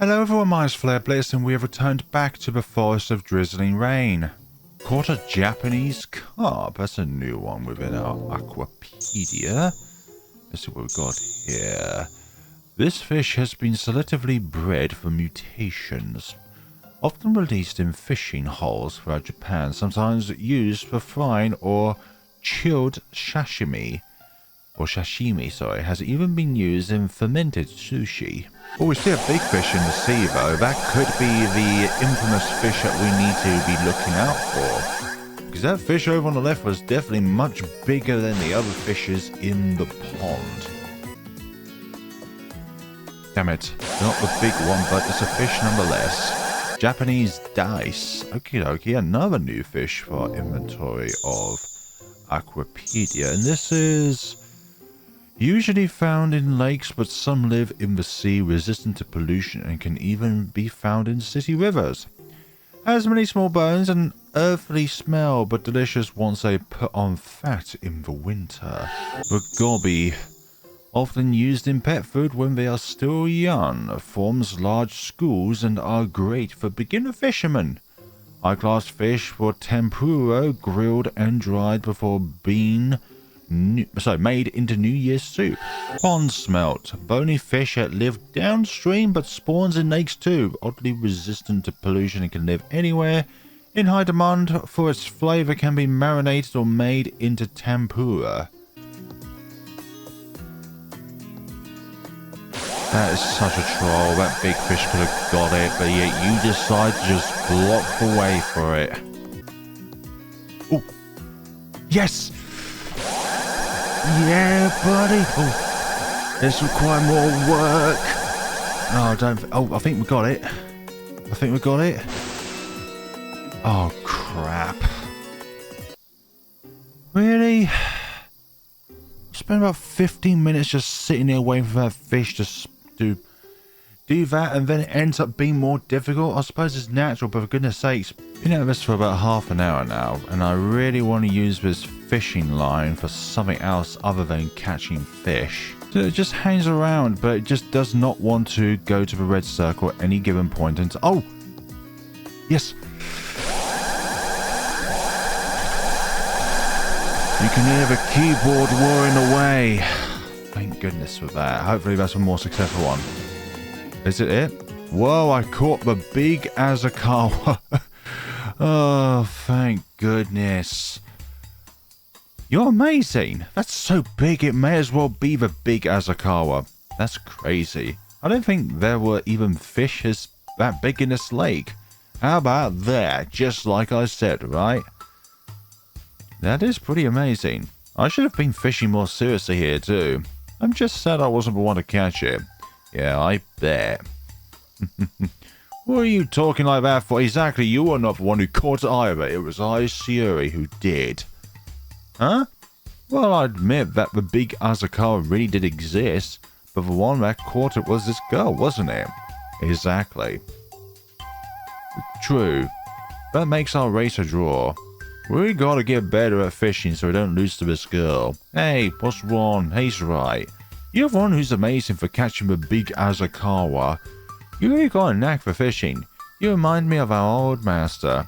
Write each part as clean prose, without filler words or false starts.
Hello everyone, my name is Flare Blitz and we have returned back to the Forest of Drizzling Rain. Caught a Japanese carp. That's a new one within our Aquapedia. Let's see what we've got here. This fish has been selectively bred for mutations. Often released in fishing holes throughout Japan, sometimes used for frying or chilled sashimi. Has even been used in fermented sushi. Oh, we see a big fish in the sea though. That could be the infamous fish that we need to be looking out for. Because that fish over on the left was definitely much bigger than the other fishes in the pond. Damn it. Not the big one, but it's a fish nonetheless. Japanese dice. Okie dokie, another new fish for our inventory of Aquapedia. And this is usually found in lakes, but some live in the sea, resistant to pollution, and can even be found in city rivers. Has many small bones and an earthly smell, but delicious once they put on fat in the winter. The goby, often used in pet food when they are still young, forms large schools and are great for beginner fishermen. High-class fish for tempura, grilled and dried before being made into New Year's soup. Pond smelt, bony fish that live downstream but spawns in lakes too. Oddly resistant to pollution and can live anywhere. In high demand for its flavor, can be marinated or made into tempura. That is such a troll. That big fish could have got it, but yet you decide to just block the way for it. Oh, yes! Yeah, buddy. Oh, this will require more work. Oh, I think we got it. Oh, crap. Really? Spent about 15 minutes just sitting there waiting for that fish to do that, and then it ends up being more difficult. I suppose it's natural, but for goodness sakes. Been at this for about half an hour now, and I really want to use this fishing line for something else other than catching fish. So it just hangs around, but it just does not want to go to the red circle at any given point. And oh, yes. You can hear the keyboard whirring away. Thank goodness for that. Hopefully that's a more successful one. Is it? Whoa, I caught the Big Azakawa. Oh, thank goodness. You're amazing. That's so big, it may as well be the Big Azakawa. That's crazy. I don't think there were even fish that big in this lake. How about that? Just like I said, right? That is pretty amazing. I should have been fishing more seriously here too. I'm just sad I wasn't the one to catch it. Yeah, I bet. What are you talking like that for? Exactly, you are not the one who caught it either. It was I, Shiori, who did. Huh? Well, I admit that the Big Azakawa really did exist, but the one that caught it was this girl, wasn't it? Exactly. True. That makes our race a draw. We gotta get better at fishing so we don't lose to this girl. Hey, what's wrong? He's right. You're the one who's amazing for catching the Big Azakawa. You really got a knack for fishing. You remind me of our old master.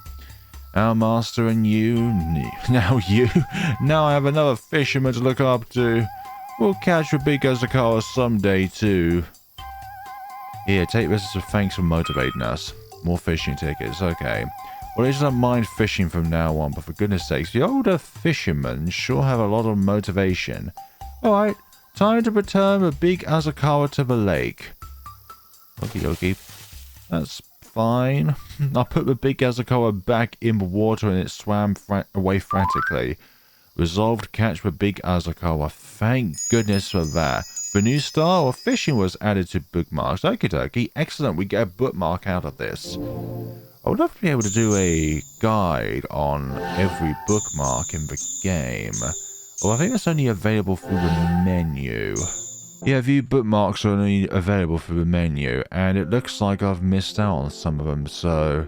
Our master and you. Now you. Now I have another fisherman to look up to. We'll catch the Big Azakawa someday too. Here, take this as a thanks for motivating us. More fishing tickets, okay. Well, I just don't mind fishing from now on, but for goodness sakes, the older fishermen sure have a lot of motivation. Alright, time to return the Big Azakawa to the lake. Okie dokie. That's fine. I put the Big Azakawa back in the water and it swam away frantically. Resolved to catch the Big Azakawa. Thank goodness for that. The new style of fishing was added to bookmarks. Okie dokie. Excellent. We get a bookmark out of this. I would love to be able to do a guide on every bookmark in the game. Well, I think that's only available through the menu. Yeah, view bookmarks are only available through the menu, and it looks like I've missed out on some of them, so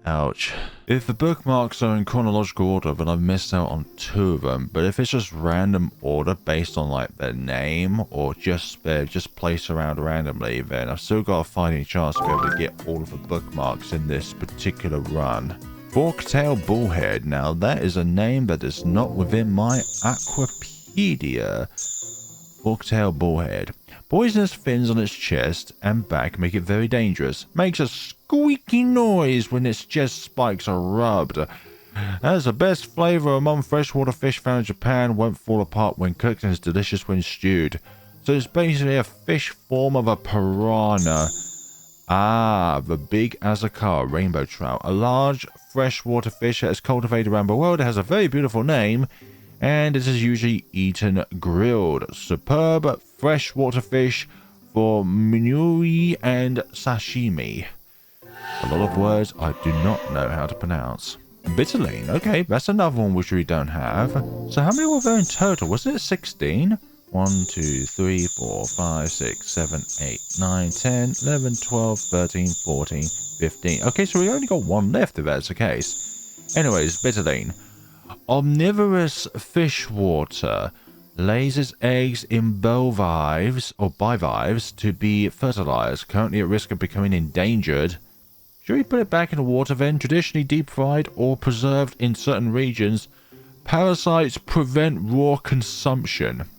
Ouch. If the bookmarks are in chronological order, then I've missed out on 2 of them. But if it's just random order based on like their name or just they're just placed around randomly, then I've still got a fighting chance to be able to get all of the bookmarks in this particular run. Forktail Bullhead. Now that is a name that is not within my Aquapedia. Forktail Bullhead. Poisonous fins on its chest and back make it very dangerous. Makes a squeaky noise when its chest spikes are rubbed. Has the best flavor among freshwater fish found in Japan. Won't fall apart when cooked and is delicious when stewed. So it's basically a fish form of a piranha. Ah, the Big Azakawa rainbow trout. A large freshwater fish that is cultivated around the world. It has a very beautiful name. And it is usually eaten grilled. Superb freshwater fish for minui and sashimi. A lot of words I do not know how to pronounce. Bitterline. Okay, that's another one which we don't have. So how many were there in total? Wasn't it 16? 1, 2, 3, 4, 5, 6, 7, 8, 9, 10, 11, 12, 13, 14, 15. Okay, so we only got 1 left if that's the case. Anyways, Bitterline. Omnivorous fish water lays its eggs in bivalves or bivalves to be fertilized, currently at risk of becoming endangered. Should we put it back in the water then? Traditionally deep fried or preserved in certain regions, parasites prevent raw consumption.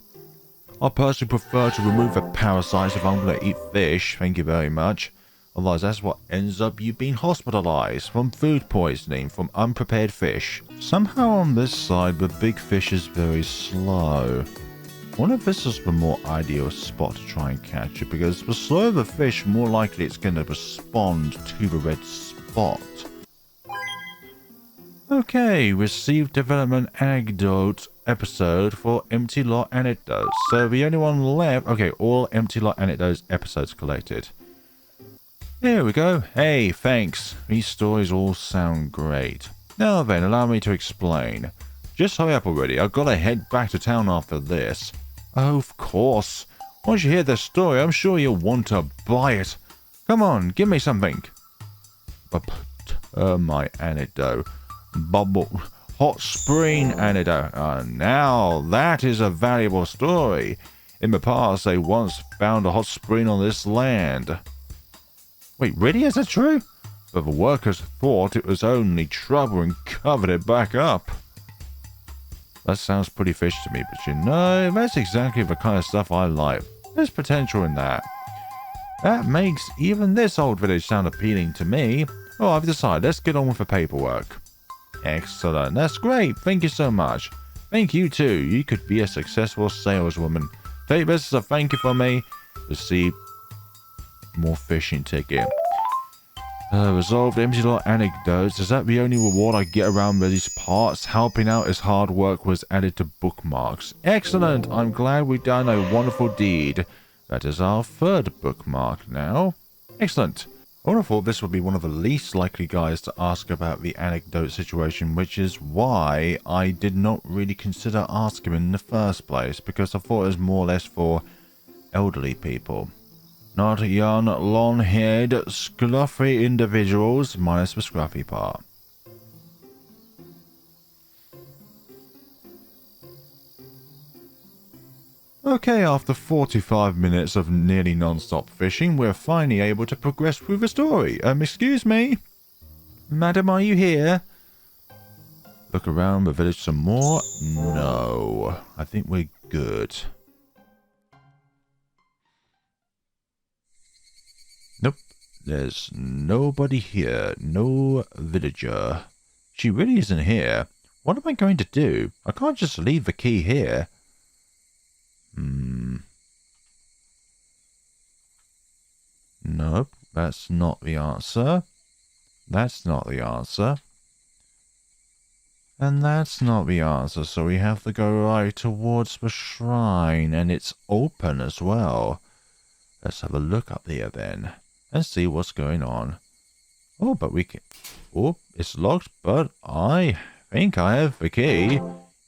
I personally prefer to remove the parasites if I'm going to eat fish, thank you very much. Otherwise, that's what ends up you being hospitalized from food poisoning from unprepared fish. Somehow on this side, the big fish is very slow. I wonder if this is the more ideal spot to try and catch it, because the slower the fish, more likely it's going to respond to the red spot. Okay, received development anecdote episode for empty lot anecdotes. So the only one left. Okay, all empty lot anecdotes episodes collected. Here we go. Hey, thanks. These stories all sound great. Now then, allow me to explain. Just hurry up already. I've got to head back to town after this. Oh, of course. Once you hear the story, I'm sure you'll want to buy it. Come on, give me something. My anecdote. Bubble. Hot spring anecdote. Now, that is a valuable story. In the past, they once found a hot spring on this land. Wait, really? Is that true? But the workers thought it was only trouble and covered it back up. That sounds pretty fish to me, but you know, that's exactly the kind of stuff I like. There's potential in that. That makes even this old village sound appealing to me. Oh, I've decided. Let's get on with the paperwork. Excellent. That's great. Thank you so much. Thank you too. You could be a successful saleswoman. Take this as a thank you from me. Receive more fishing ticket. Resolved empty lot anecdotes. Is that the only reward I get around these parts? Helping out as hard work was added to bookmarks. Excellent. I'm glad we've done a wonderful deed. That is our 3rd bookmark now. Excellent. I would have thought this would be one of the least likely guys to ask about the anecdote situation, which is why I did not really consider asking him in the first place, because I thought it was more or less for elderly people. Not young, long-haired, scruffy individuals, minus the scruffy part. Okay, after 45 minutes of nearly non-stop fishing, we're finally able to progress through the story. Excuse me? Madam, are you here? Look around the village some more? No. I think we're good. Nope. There's nobody here. No villager. She really isn't here. What am I going to do? I can't just leave the key here. Nope, that's not the answer. That's not the answer. And that's not the answer, so we have to go right towards the shrine, and it's open as well. Let's have a look up here then, and see what's going on. Oh, but we can... Oh, it's locked, but I think I have the key.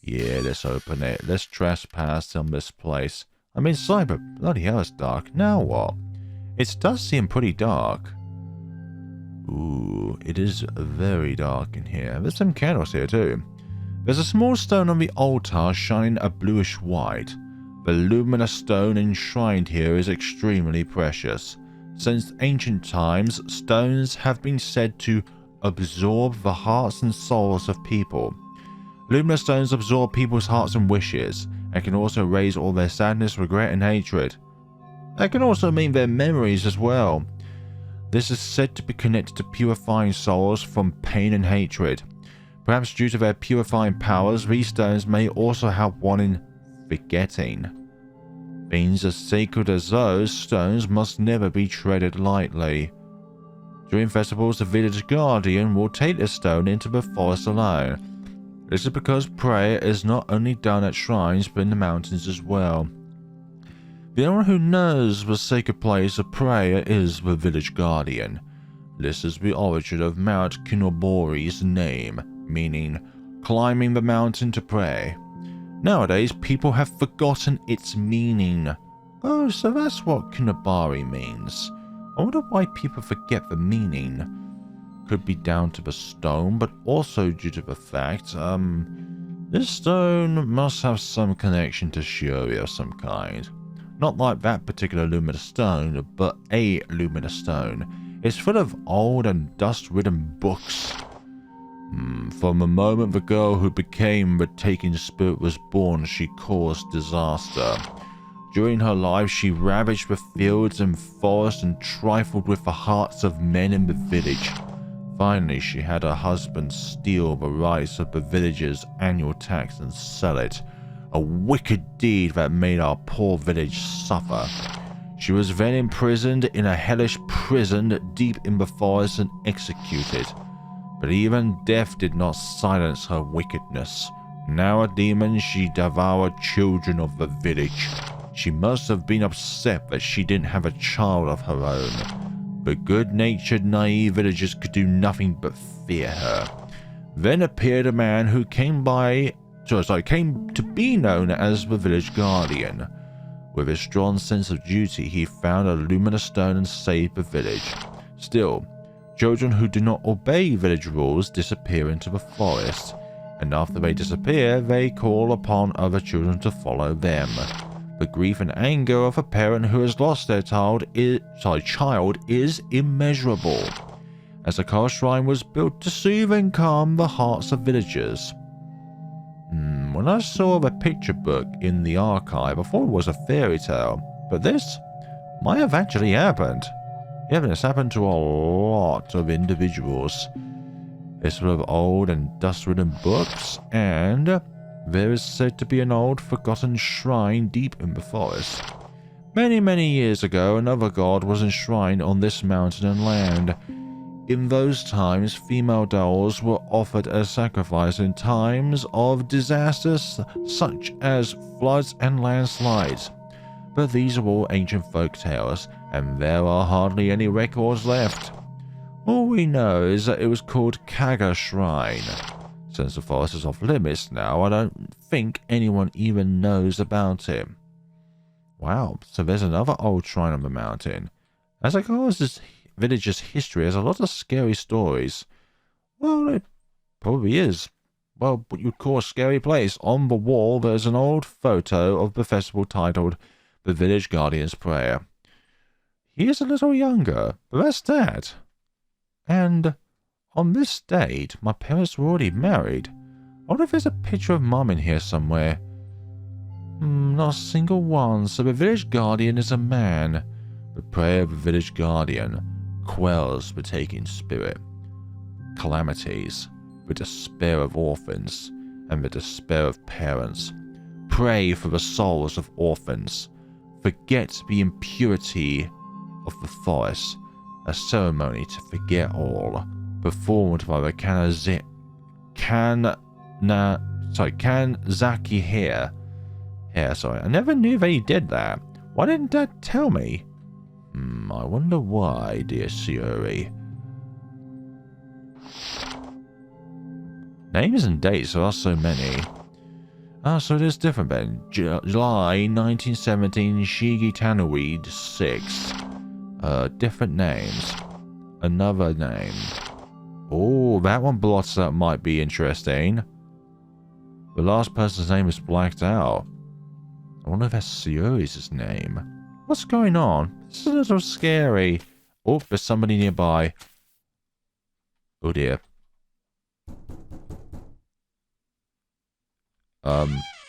Yeah, let's open it. Let's trespass on this place. I'm inside, but bloody hell, it's dark. Now what? It does seem pretty dark. Ooh, it is very dark in here. There's some candles here too. There's a small stone on the altar shining a bluish white. The luminous stone enshrined here is extremely precious. Since ancient times, stones have been said to absorb the hearts and souls of people. Luminous stones absorb people's hearts and wishes, and can also erase all their sadness, regret, and hatred. That can also mean their memories as well. This is said to be connected to purifying souls from pain and hatred. Perhaps due to their purifying powers, these stones may also help one in forgetting. Things as sacred as those stones must never be treaded lightly. During festivals, the village guardian will take the stone into the forest alone. This is because prayer is not only done at shrines but in the mountains as well. The only one who knows the sacred place of prayer is the village guardian. This is the origin of Mount Kinobori's name, meaning climbing the mountain to pray. Nowadays, people have forgotten its meaning. Oh, so that's what Kinobari means. I wonder why people forget the meaning. Could be down to the stone, but also due to the fact, this stone must have some connection to Shiori of some kind. Not like that particular luminous stone, but a luminous stone. It's full of old and dust-ridden books. From the moment the girl who became the taking spirit was born, she caused disaster. During her life, she ravaged the fields and forests and trifled with the hearts of men in the village. Finally, she had her husband steal the rights of the village's annual tax and sell it. A wicked deed that made our poor village suffer. She was then imprisoned in a hellish prison deep in the forest and executed. But even death did not silence her wickedness. Now a demon, she devoured children of the village. She must have been upset that she didn't have a child of her own. But good-natured, naive villagers could do nothing but fear her. Then appeared a man who came to be known as the village guardian. With his strong sense of duty, he found a luminous stone and saved the village. Still, children who do not obey village rules disappear into the forest, and after they disappear, they call upon other children to follow them. The grief and anger of a parent who has lost their child is immeasurable. Azakawa Shrine was built to soothe and calm the hearts of villagers. When I saw the picture book in the archive, I thought it was a fairy tale, but this might have actually happened. Yeah, this happened to a lot of individuals. It's full of old and dust-ridden books, and there is said to be an old forgotten shrine deep in the forest. Many, many years ago, another god was enshrined on this mountain and land. In those times, female dolls were offered as sacrifice in times of disasters such as floods and landslides. But these are all ancient folk tales, and there are hardly any records left. All we know is that it was called Kaga Shrine. Since the forest is off limits now, I don't think anyone even knows about it. Wow, so there's another old shrine on the mountain. Azakawa's village's history has a lot of scary stories. Well, it probably is. Well, what you'd call a scary place. On the wall, there's an old photo of the festival titled The Village Guardian's Prayer. He is a little younger, but that's that. And on this date, my parents were already married. I wonder if there's a picture of Mum in here somewhere. Not a single one, so the village guardian is a man. The prayer of the village guardian quells the taking spirit, calamities, the despair of orphans, and the despair of parents. Pray for the souls of orphans. Forget the impurity of the forest. A ceremony to forget all, performed by the Kanzaki here. I never knew they did that. Why didn't Dad tell me? I wonder why, dear Shiori. Names and dates are so many. So it is different then. July 1917, Shigi Tanuid 6. Different names. Another name. Oh, that one blots up might be interesting. The last person's name is blacked out. I wonder if that's Shiori's name. What's going on? This is a little scary. Oh, there's somebody nearby. Oh dear.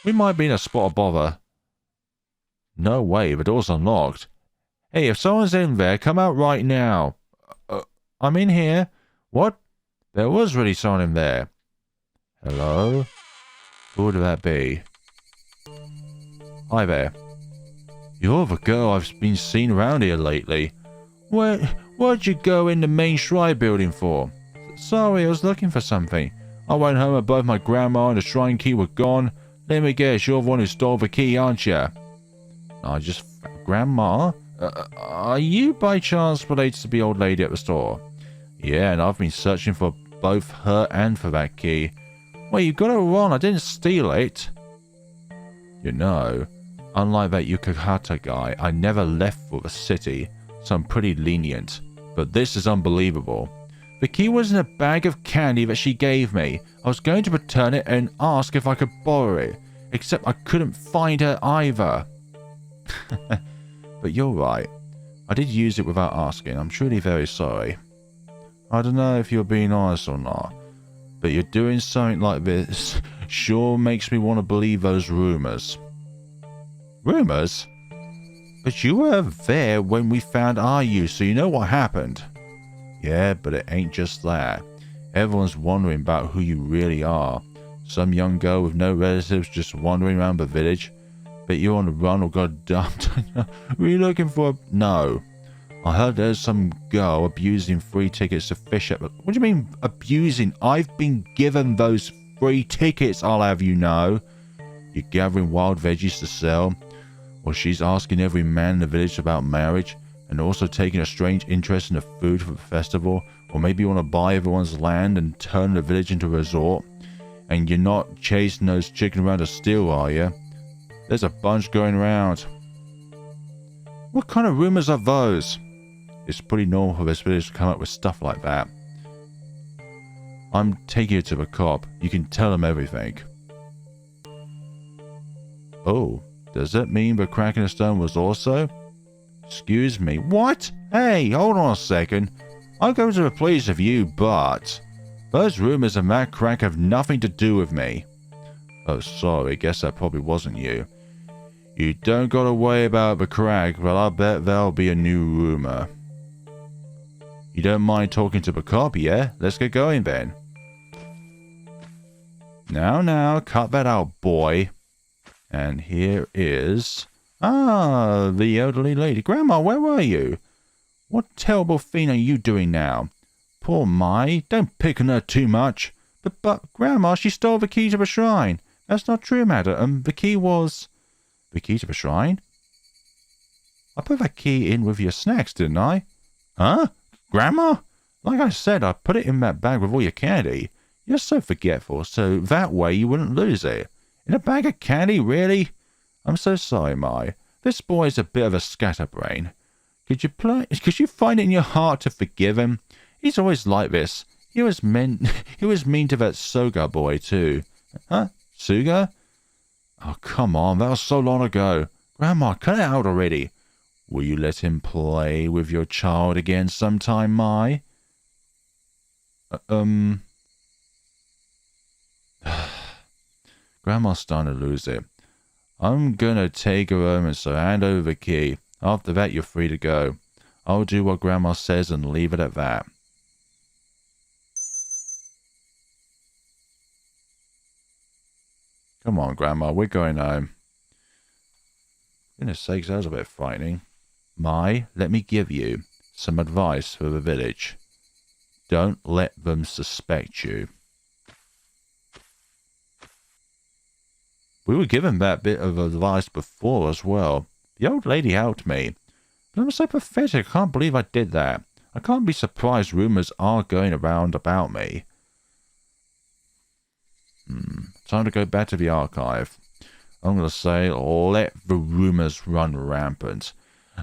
We might be in a spot of bother. No way, the door's unlocked. Hey, if someone's in there, come out right now. I'm in here. What? There was really someone in there. Hello? Who would that be? Hi there. You're the girl I've been seen around here lately. Where'd you go in the main shrine building for? Sorry, I was looking for something. I went home and both my grandma and the shrine key were gone. Let me guess, you're the one who stole the key, aren't you? Grandma? Are you by chance related to the old lady at the store? Yeah, and I've been searching for both her and for that key. Well, you got it wrong. I didn't steal it. You know, unlike that Yukihata guy, I never left for the city, so I'm pretty lenient. But this is unbelievable. The key was in a bag of candy that she gave me. I was going to return it and ask if I could borrow it, except I couldn't find her either. But you're right. I did use it without asking. I'm truly very sorry. I don't know if you're being honest or not, but you're doing something like this sure makes me want to believe those rumors. Rumors? But you were there when we found Ayu, so you know what happened. Yeah, but it ain't just that. Everyone's wondering about who you really are. Some young girl with no relatives just wandering around the village. Bet you're on the run or got dumped. Were you looking for a... No. I heard there's some girl abusing free tickets to fish at... What do you mean, abusing? I've been given those free tickets, I'll have you know. You're gathering wild veggies to sell. Or she's asking every man in the village about marriage. And also taking a strange interest in the food for the festival. Or maybe you want to buy everyone's land and turn the village into a resort. And you're not chasing those chickens around to steal, are you? There's a bunch going around. What kind of rumors are those? It's pretty normal for this village to come up with stuff like that. I'm taking you to the cop. You can tell them everything. Oh, does that mean the crack in the stone was also? Excuse me. What? Hey, hold on a second. I'll go to the police of you, but... those rumors and that crack have nothing to do with me. Oh, sorry. Guess that probably wasn't you. You don't got to worry about the crack, but I bet there'll be a new rumor. You don't mind talking to the cop, yeah? Let's get going then. Now, cut that out, boy. And here is... Ah, the elderly lady. Grandma, where were you? What terrible thing are you doing now? Poor Mai, don't pick on her too much. But, Grandma, she stole the key to the shrine. That's not true, madam. The key was... The key to the shrine? I put that key in with your snacks, didn't I? Huh? Grandma? Like I said, I put it in that bag with all your candy. You're so forgetful, so that way you wouldn't lose it. In a bag of candy, really? I'm so sorry, Mai. This boy's a bit of a scatterbrain. Could you find it in your heart to forgive him? He's always like this. He was mean to that Soga boy, too. Huh? Suga? Oh, come on. That was so long ago. Grandma, cut it out already. Will you let him play with your child again sometime, Mai? Grandma's starting to lose it. I'm gonna take her home and so hand over the key. After that, you're free to go. I'll do what Grandma says and leave it at that. Come on, Grandma, we're going home. Goodness sakes, that was a bit frightening. Mai, let me give you some advice for the village. Don't let them suspect you. We were given that bit of advice before as well. The old lady helped me. But I'm so pathetic, I can't believe I did that. I can't be surprised rumors are going around about me. Time to go back to the archive. I'm going to say, let the rumors run rampant.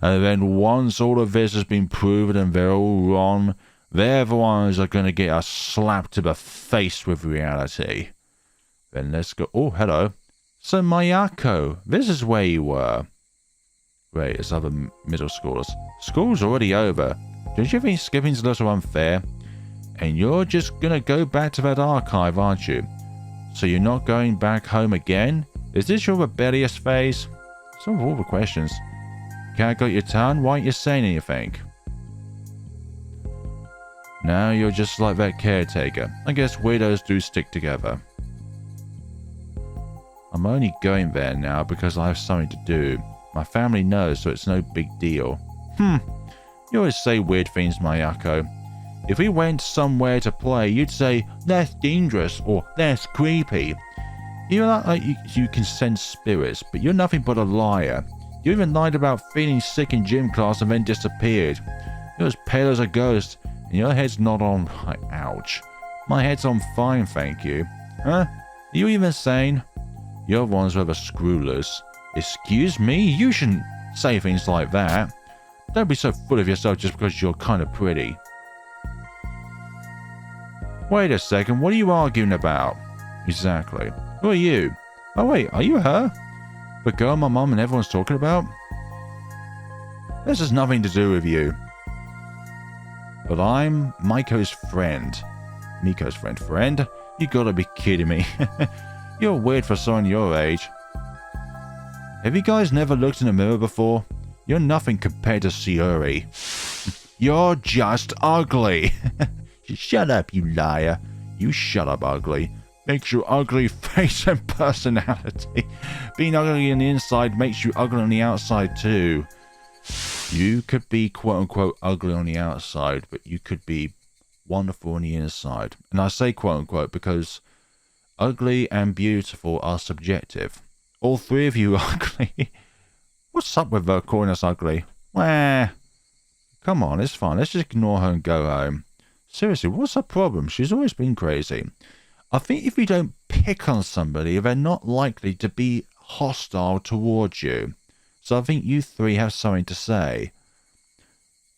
And then once all of this has been proven and they're all wrong, They're the ones that are going to get us slapped to the face with reality. Then let's go. Oh, hello. So, Mayako, this is where you were. Wait, it's other middle schoolers. School's already over. Don't you think skipping's a little unfair? And you're just going to go back to that archive, aren't you? So you're not going back home again? Is this your rebellious phase? Some of all the questions. Can't got your tongue? Why aren't you saying anything? Now you're just like that caretaker. I guess weirdos do stick together. I'm only going there now because I have something to do. My family knows, so it's no big deal. You always say weird things, Mayako. If we went somewhere to play, you'd say, that's dangerous, or that's creepy. You act like you can sense spirits, but you're nothing but a liar. You even lied about feeling sick in gym class and then disappeared. You're as pale as a ghost, and your head's not on... Ouch. My head's on fine, thank you. Huh? Are you even sane? You're the ones with a screw loose. Excuse me? You shouldn't say things like that. Don't be so full of yourself just because you're kind of pretty. Wait a second, what are you arguing about? Exactly. Who are you? Oh wait, are you her? The girl my mum and everyone's talking about? This has nothing to do with you. But I'm Miko's friend. Miko's friend? Friend? You gotta be kidding me. You're weird for someone your age. Have you guys never looked in a mirror before? You're nothing compared to Shiori. You're just ugly. Shut up, you liar. You shut up, ugly. Makes you ugly face and personality. Being ugly on the inside makes you ugly on the outside too. You could be quote-unquote ugly on the outside, but you could be wonderful on the inside. And I say quote-unquote because ugly and beautiful are subjective. All three of you are ugly. What's up with her calling us ugly? Wah. Come on, it's fine. Let's just ignore her and go home. Seriously, what's her problem? She's always been crazy. I think if you don't pick on somebody, they're not likely to be hostile towards you. So I think you three have something to say.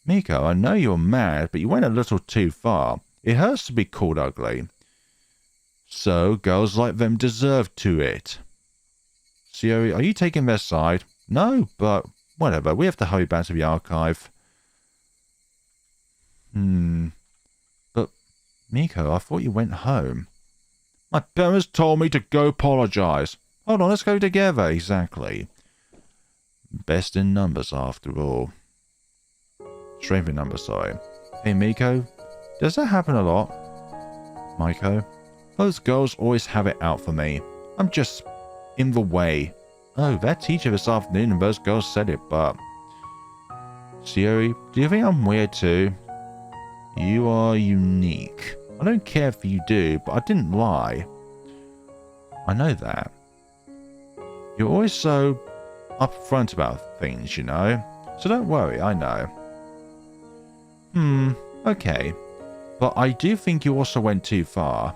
Miko, I know you're mad, but you went a little too far. It hurts to be called ugly. So girls like them deserve to it. Shiori, are you taking their side? No, but whatever. We have to hurry back to the archive. But Miko, I thought you went home. My parents told me to go apologize. Hold on, let's go together. Exactly. Best in numbers, after all. Strength in numbers, sorry. Hey, Miko, does that happen a lot? Miko, those girls always have it out for me. I'm just in the way. Oh, that teacher this afternoon and those girls said it, but... Shiori, do you think I'm weird too? You are unique. I don't care if you do, but I didn't lie. I know that. You're always so upfront about things, you know? So don't worry, I know. Okay. But I do think you also went too far.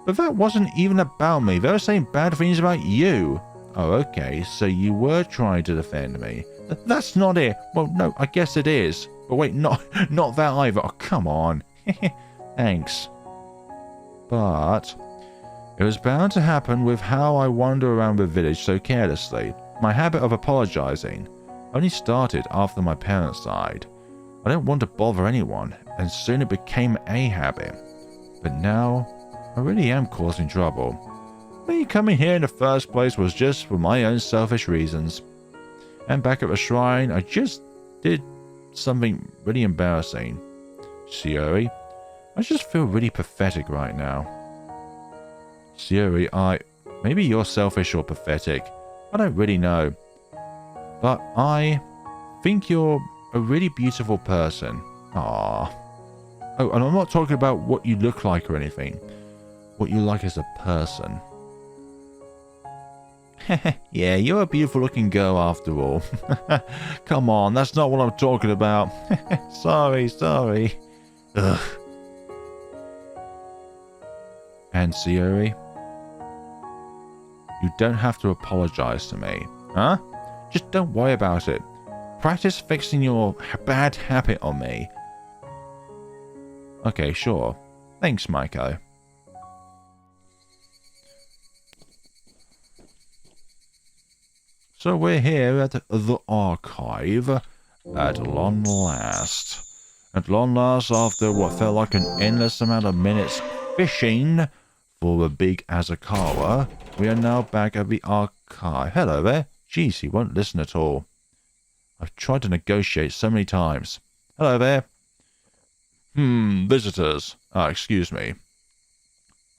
But that wasn't even about me. They were saying bad things about you. Oh, okay. So you were trying to defend me. That's not it. Well, no, I guess it is. But wait, not that either. Oh, come on. Thanks. But it was bound to happen with how I wander around the village so carelessly. My habit of apologizing only started after my parents died. I didn't want to bother anyone, and soon it became a habit. But now, I really am causing trouble. Me coming here in the first place was just for my own selfish reasons. And back at the shrine, I just did something really embarrassing. Shiori, I just feel really pathetic right now. Shiori, maybe you're selfish or pathetic. I don't really know. But I think you're a really beautiful person. Aww. Oh, and I'm not talking about what you look like or anything. What you like as a person. Yeah, you're a beautiful looking girl after all. Come on, that's not what I'm talking about. Sorry. Ugh. And Shiori, you don't have to apologize to me, huh? Just don't worry about it. Practice fixing your bad habit on me. Okay, sure. Thanks, Maiko. So we're here at the archive at long last. At long last, after what felt like an endless amount of minutes fishing for the Big Azakawa, we are now back at the archive. Hello there. Jeez, he won't listen at all. I've tried to negotiate so many times. Hello there. Visitors. Excuse me.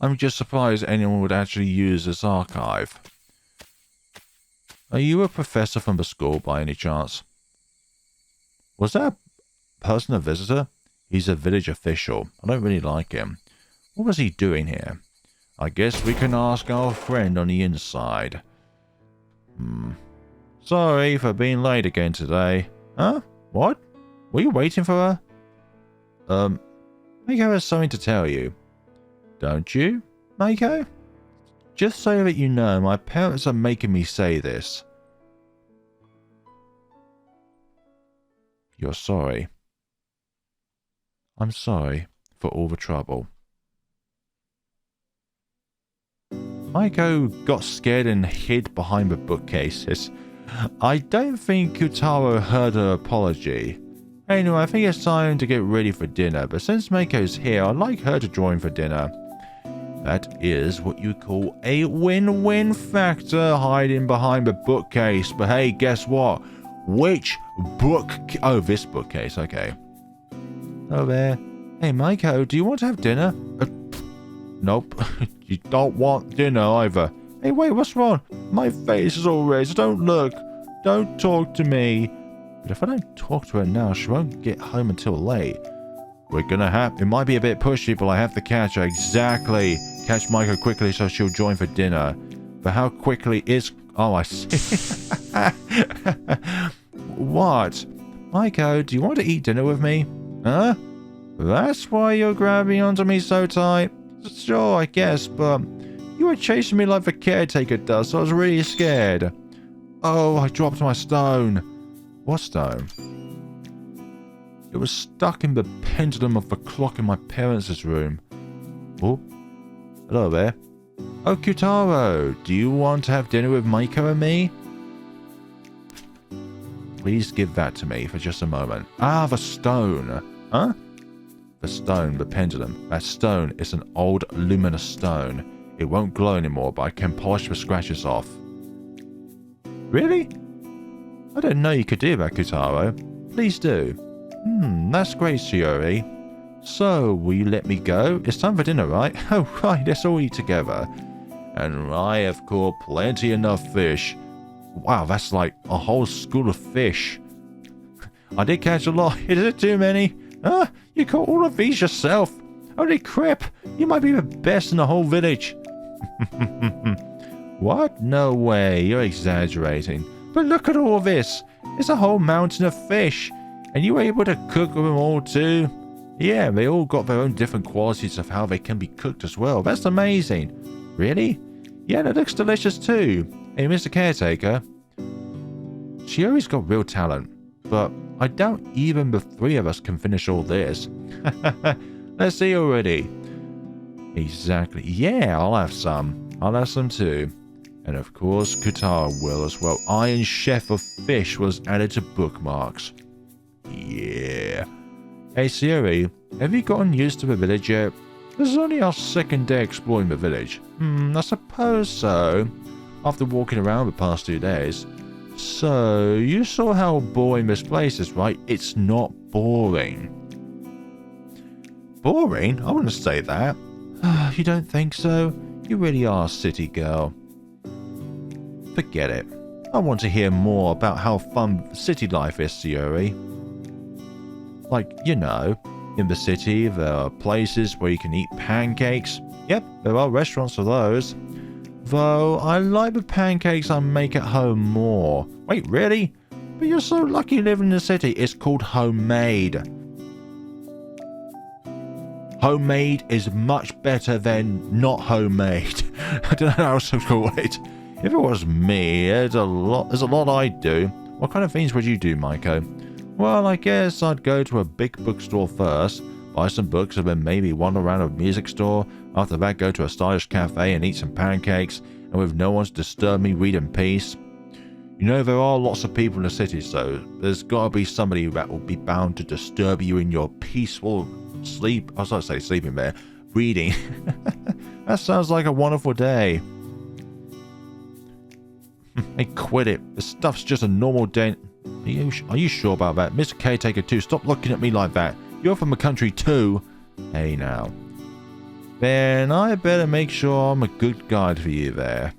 I'm just surprised anyone would actually use this archive. Are you a professor from the school by any chance? Was that person a visitor? He's a village official. I don't really like him. What was he doing here? I guess we can ask our friend on the inside. Sorry for being late again today. Huh? What? Were you waiting for her? Maiko has something to tell you. Don't you, Maiko? Just so that you know, my parents are making me say this. You're sorry. I'm sorry for all the trouble. Maiko got scared and hid behind the bookcases. I don't think Kutaro heard her apology. Anyway, I think it's time to get ready for dinner, but since Maiko's here, I'd like her to join for dinner. That is what you call a win-win factor, hiding behind the bookcase. But hey, guess what? Which book... Oh, this bookcase, okay. Oh, there. Hey, Maiko, do you want to have dinner? Nope. You don't want dinner either. Hey, wait, what's wrong? My face is all red, so don't look. Don't talk to me. But if I don't talk to her now, she won't get home until late. We're gonna have... It might be a bit pushy, but I have to catch her. Exactly. Catch Maiko quickly so she'll join for dinner. But how quickly is... Oh, I see. What? Maiko, do you want to eat dinner with me? Huh? That's why you're grabbing onto me so tight? Sure, I guess, but... You were chasing me like the caretaker does, so I was really scared. Oh, I dropped my stone. What stone? It was stuck in the pendulum of the clock in my parents' room. Oh, hello there. Oh, Kutaro, do you want to have dinner with Maiko and me? Please give that to me for just a moment. Ah, the stone. Huh? The stone, the pendulum. That stone is an old luminous stone. It won't glow anymore, but I can polish the scratches off. Really? I didn't know you could do that, Kutaro. Please do. That's great, Shiori. So, will you let me go? It's time for dinner, right? Oh, right, let's all eat together. And I have caught plenty enough fish. Wow, that's like a whole school of fish. I did catch a lot. Is it too many? Huh? You caught all of these yourself? Holy crap, you might be the best in the whole village. What? No way, you're exaggerating. But look at all this. It's a whole mountain of fish. And you were able to cook them all too? Yeah, they all got their own different qualities of how they can be cooked as well. That's amazing. Really? Yeah, and it looks delicious too. Hey, Mr. Caretaker. Shiori's got real talent, but I doubt even the three of us can finish all this. Let's see already. Exactly. Yeah, I'll have some. I'll have some too. And of course, Kutaro will as well. Iron Chef of Fish was added to bookmarks. Yeah. Hey Shiori, have you gotten used to the village yet? This is only our second day exploring the village. I suppose so. After walking around the past 2 days. So, you saw how boring this place is, right? It's not boring. Boring? I wouldn't say that. You don't think so? You really are a city girl. Forget it. I want to hear more about how fun city life is, Shiori. Like, you know, in the city there are places where you can eat pancakes. Yep, there are restaurants for those. Though, I like the pancakes I make at home more. Wait, really? But you're so lucky living in the city. It's called homemade. Homemade is much better than not homemade. I don't know how else to call it. If it was me, there's a lot I'd do. What kind of things would you do, Maiko? Well, I guess I'd go to a big bookstore first, buy some books, and then maybe wander around a music store. After that, go to a stylish cafe and eat some pancakes, and with no one to disturb me, read in peace. You know, there are lots of people in the city, so there's got to be somebody that will be bound to disturb you in your peaceful sleep. I was about to say sleeping there. Reading. That sounds like a wonderful day. Hey, quit it. This stuff's just a normal day. Are you sure about that? Mr. Caretaker 2, stop looking at me like that. You're from the country too. Hey now. Then I better make sure I'm a good guide for you there.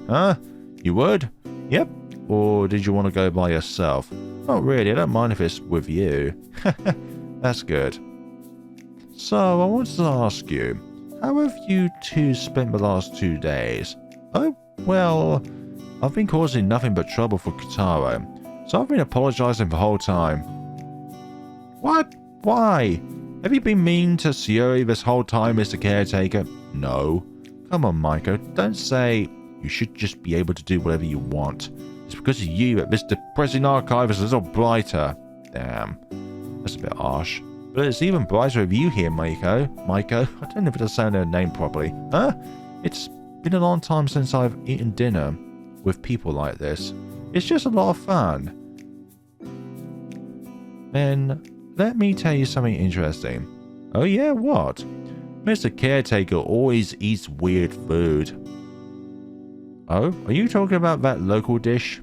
Huh? You would? Yep. Or did you want to go by yourself? Not really, I don't mind if it's with you. That's good. So, I wanted to ask you, how have you two spent the last 2 days? Oh, well, I've been causing nothing but trouble for Kitaro, so I've been apologizing the whole time. What? Why? Have you been mean to Shiori this whole time, Mr. Caretaker? No. Come on, Maiko, don't say you should just be able to do whatever you want. It's because of you that this depressing archive is a little brighter. Damn. That's a bit harsh. But it's even brighter with you here, Maiko. Maiko? I don't know if I sound her name properly. Huh? It's been a long time since I've eaten dinner with people like this. It's just a lot of fun. Then, let me tell you something interesting. Oh yeah, what? Mr. Caretaker always eats weird food. Oh, are you talking about that local dish?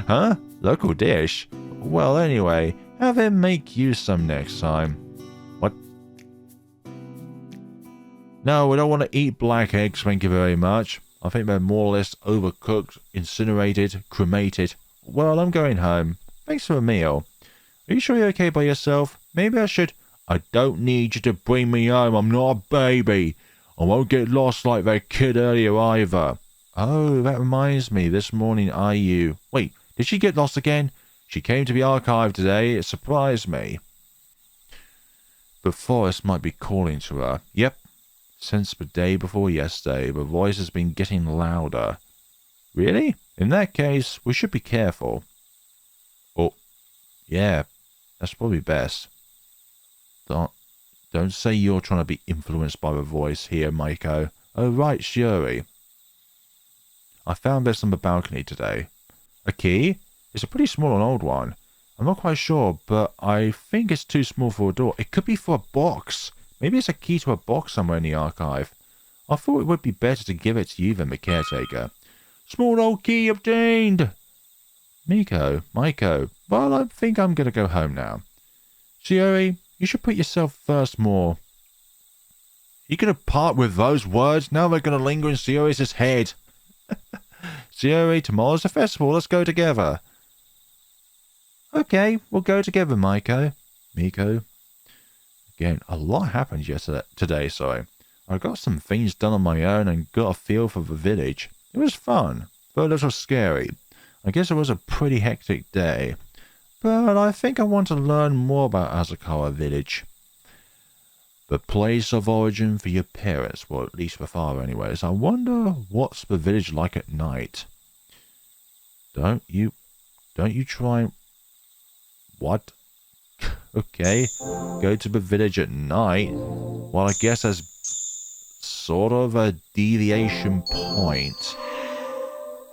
Huh? Local dish? Well, anyway, have him make you some next time. What? No, we don't want to eat black eggs, thank you very much. I think they're more or less overcooked, incinerated, cremated. Well, I'm going home. Thanks for a meal. Are you sure you're okay by yourself? Maybe I should... I don't need you to bring me home. I'm not a baby. I won't get lost like that kid earlier either. Oh, that reminds me. This morning, IU... Wait, did she get lost again? She came to the archive today. It surprised me. The forest might be calling to her. Yep. Since the day before yesterday, the voice has been getting louder. Really? In that case, we should be careful. Oh, yeah. That's probably best. Don't say you're trying to be influenced by the voice here, Maiko. Oh, right, Shiori. I found this on the balcony today. A key? It's a pretty small and old one. I'm not quite sure, but I think it's too small for a door. It could be for a box. Maybe it's a key to a box somewhere in the archive. I thought it would be better to give it to you than the caretaker. Small old key obtained! Maiko, well, I think I'm going to go home now. Shiori, you should put yourself first more. You going to part with those words? Now they're going to linger in Shiori's head. Shiori, tomorrow's the festival. Let's go together. Okay, we'll go together, Miko. Again, a lot happened today, sorry. I got some things done on my own and got a feel for the village. It was fun, but a little scary. I guess it was a pretty hectic day. But I think I want to learn more about Azakawa Village. The place of origin for your parents, well, at least the father anyways. I wonder what's the village like at night. Don't you try... What? Okay, go to the village at night. Well, I guess that's sort of a deviation point.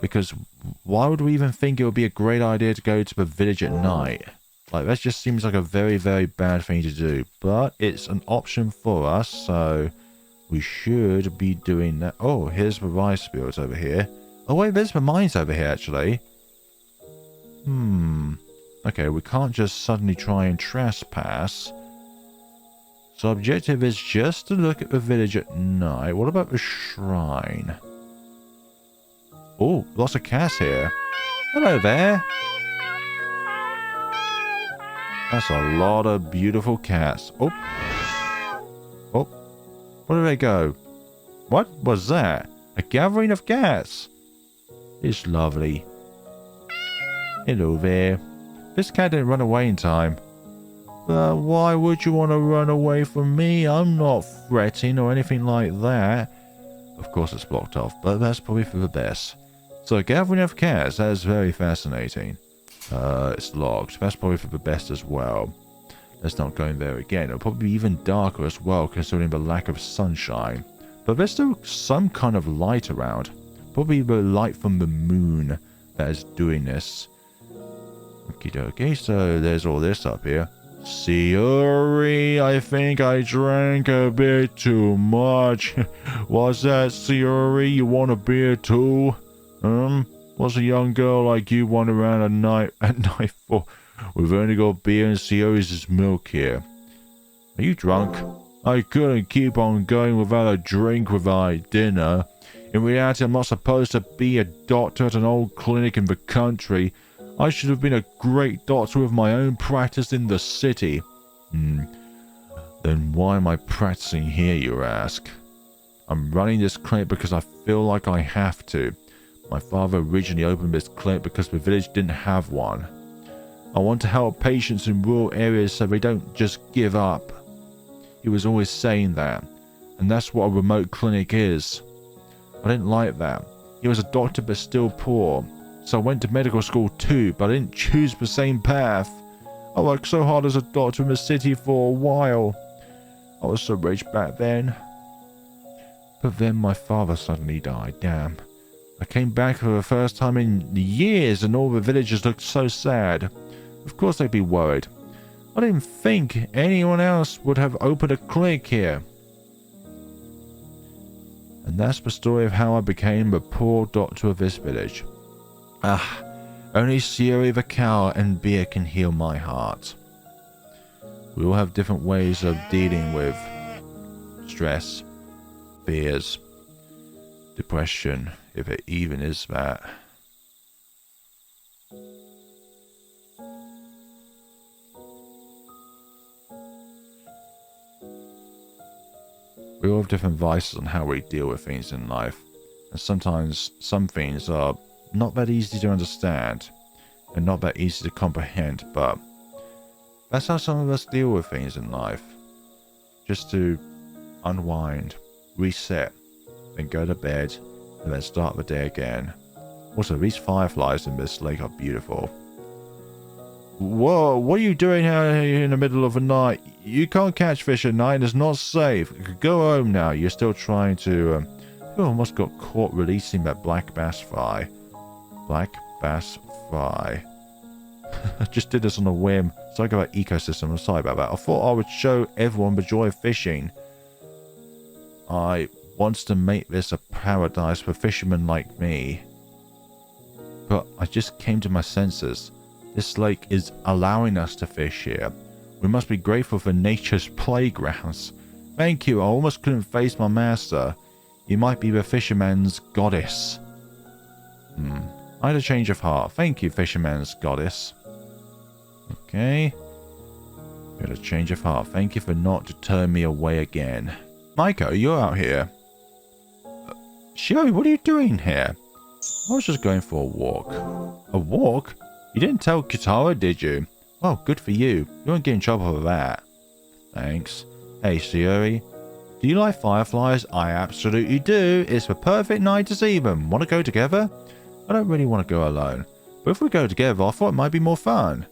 Because why would we even think it would be a great idea to go to the village at night? Like, that just seems like a very, very bad thing to do. But it's an option for us, so we should be doing that. Oh, here's the rice fields over here. Oh, wait, there's the mines over here, actually. Okay, we can't just suddenly try and trespass. So objective is just to look at the village at night. What about the shrine? Oh, lots of cats here. Hello there. That's a lot of beautiful cats. Oh. Where did they go? What was that? A gathering of cats. It's lovely. Hello there. This cat didn't run away in time. But why would you want to run away from me? I'm not fretting or anything like that. Of course it's blocked off, but that's probably for the best. So a gathering of cats, that is very fascinating. It's locked. That's probably for the best as well. Let's not go in there again. It'll probably be even darker as well, considering the lack of sunshine. But there's still some kind of light around. Probably the light from the moon that is doing this. Okie dokie, so there's all this up here. Shiori, I think I drank a bit too much. What's that, Shiori? You want a beer too? What's a young girl like you want around at night for? We've only got beer and Shiori's milk here. Are you drunk? I couldn't keep on going without a drink without dinner. In reality, I'm not supposed to be a doctor at an old clinic in the country. I should have been a great doctor with my own practice in the city. Then why am I practicing here, you ask? I'm running this clinic because I feel like I have to. My father originally opened this clinic because the village didn't have one. I want to help patients in rural areas so they don't just give up. He was always saying that, and that's what a remote clinic is. I didn't like that. He was a doctor but still poor, so I went to medical school too, but I didn't choose the same path. I worked so hard as a doctor in the city for a while. I was so rich back then. But then my father suddenly died, damn. I came back for the first time in years and all the villagers looked so sad. Of course they'd be worried. I didn't think anyone else would have opened a clinic here. And that's the story of how I became the poor doctor of this village. Only Shiori the cow and beer can heal my heart. We all have different ways of dealing with stress, fears, depression, if it even is that. We all have different vices on how we deal with things in life, and sometimes some things are not that easy to understand and not that easy to comprehend, but that's how some of us deal with things in life. Just to unwind, reset, then go to bed, and then start the day again. Also, these fireflies in this lake are beautiful. Whoa, what are you doing out here in the middle of the night? You can't catch fish at night, it's not safe. Go home now, you're still trying to... You almost got caught releasing that black bass fry. Black bass fry. I just did this on a whim. Sorry about ecosystem, I'm sorry about that. I thought I would show everyone the joy of fishing. I want to make this a paradise for fishermen like me. But I just came to my senses. This lake is allowing us to fish here. We must be grateful for nature's playgrounds. Thank you, I almost couldn't face my master. You might be the fisherman's goddess. I had a change of heart. Thank you, fisherman's goddess. Okay. You had a change of heart. Thank you for not to turn me away again. Maiko, you're out here. Shiori, what are you doing here? I was just going for a walk. A walk? You didn't tell Kitara, did you? Well, good for you. You won't get in trouble for that. Thanks. Hey, Shiori. Do you like fireflies? I absolutely do. It's the perfect night to see them. Want to go together? I don't really want to go alone. But if we go together, I thought it might be more fun.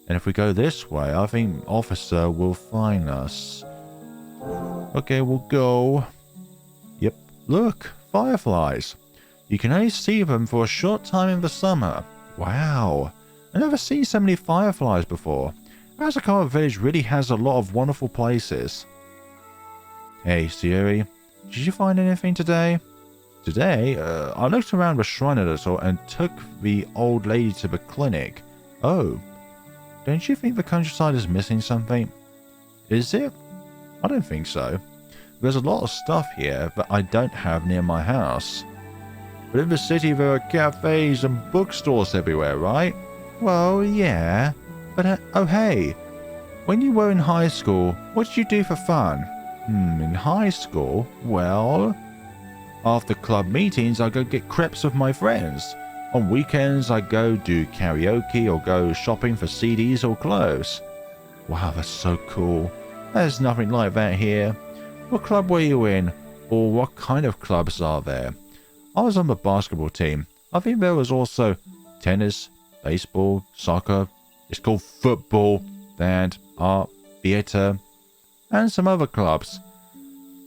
And if we go this way, I think Officer will find us. Okay, we'll go. Yep. Look, fireflies. You can only see them for a short time in the summer. Wow. I've never seen so many fireflies before. Azakawa Village really has a lot of wonderful places. Hey, Shiori. Did you find anything today? Today? I looked around the shrine a little and took the old lady to the clinic. Oh. Don't you think the countryside is missing something? Is it? I don't think so. There's a lot of stuff here that I don't have near my house. But in the city there are cafes and bookstores everywhere, right? Well, yeah. But oh hey, when you were in high school, what did you do for fun? In high school? Well, after club meetings I go get crepes with my friends. On weekends I go do karaoke or go shopping for CDs or clothes. Wow, that's so cool. There's nothing like that here. What club were you in? Or what kind of clubs are there? I was on the basketball team. I think there was also tennis, baseball, soccer. It's called football, and art, theatre, and some other clubs.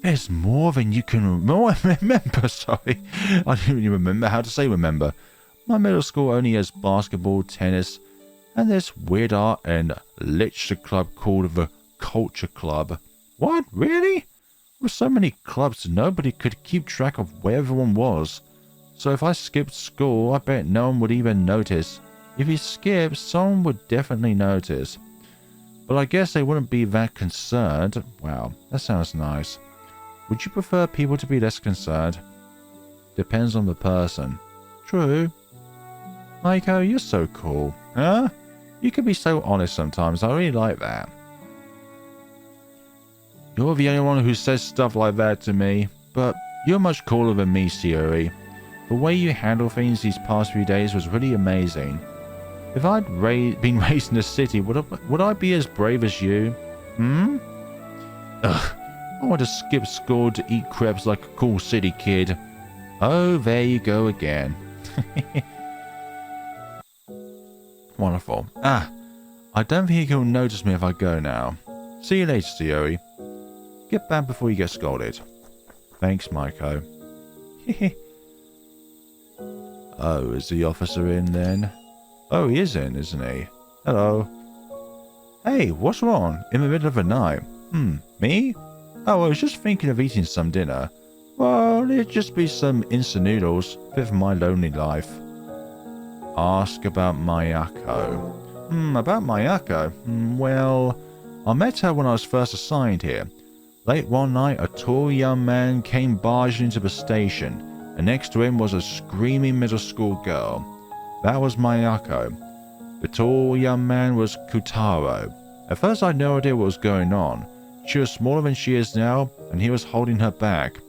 There's more than you can remember, sorry. I don't even remember how to say remember. My middle school only has basketball, tennis, and this weird art and literature club called the Culture Club. What? Really? With so many clubs, nobody could keep track of where everyone was. So if I skipped school, I bet no one would even notice. If you skip, someone would definitely notice. But I guess they wouldn't be that concerned. Wow, that sounds nice. Would you prefer people to be less concerned? Depends on the person. True. Maiko, you're so cool. Huh? You can be so honest sometimes. I really like that. You're the only one who says stuff like that to me. But you're much cooler than me, Shiori. The way you handle things these past few days was really amazing. If I'd been raised in the city, would I be as brave as you? Hmm? Ugh. I want to skip school to eat crepes like a cool city kid. Oh, there you go again. Wonderful. I don't think he'll notice me if I go now. See you later, Shiori. Get back before you get scolded. Thanks, Maiko. Oh, is the officer in then? Oh, he is in, isn't he? Hello. Hey, what's wrong? In the middle of the night? Me? Oh, I was just thinking of eating some dinner. Well, it'd just be some instant noodles. Bit of my lonely life. Ask about Mayako. About Mayako? Well, I met her when I was first assigned here. Late one night, a tall young man came barging into the station, and next to him was a screaming middle school girl. That was Mayako. The tall young man was Kutaro. At first I had no idea what was going on. She was smaller than she is now, and he was holding her back.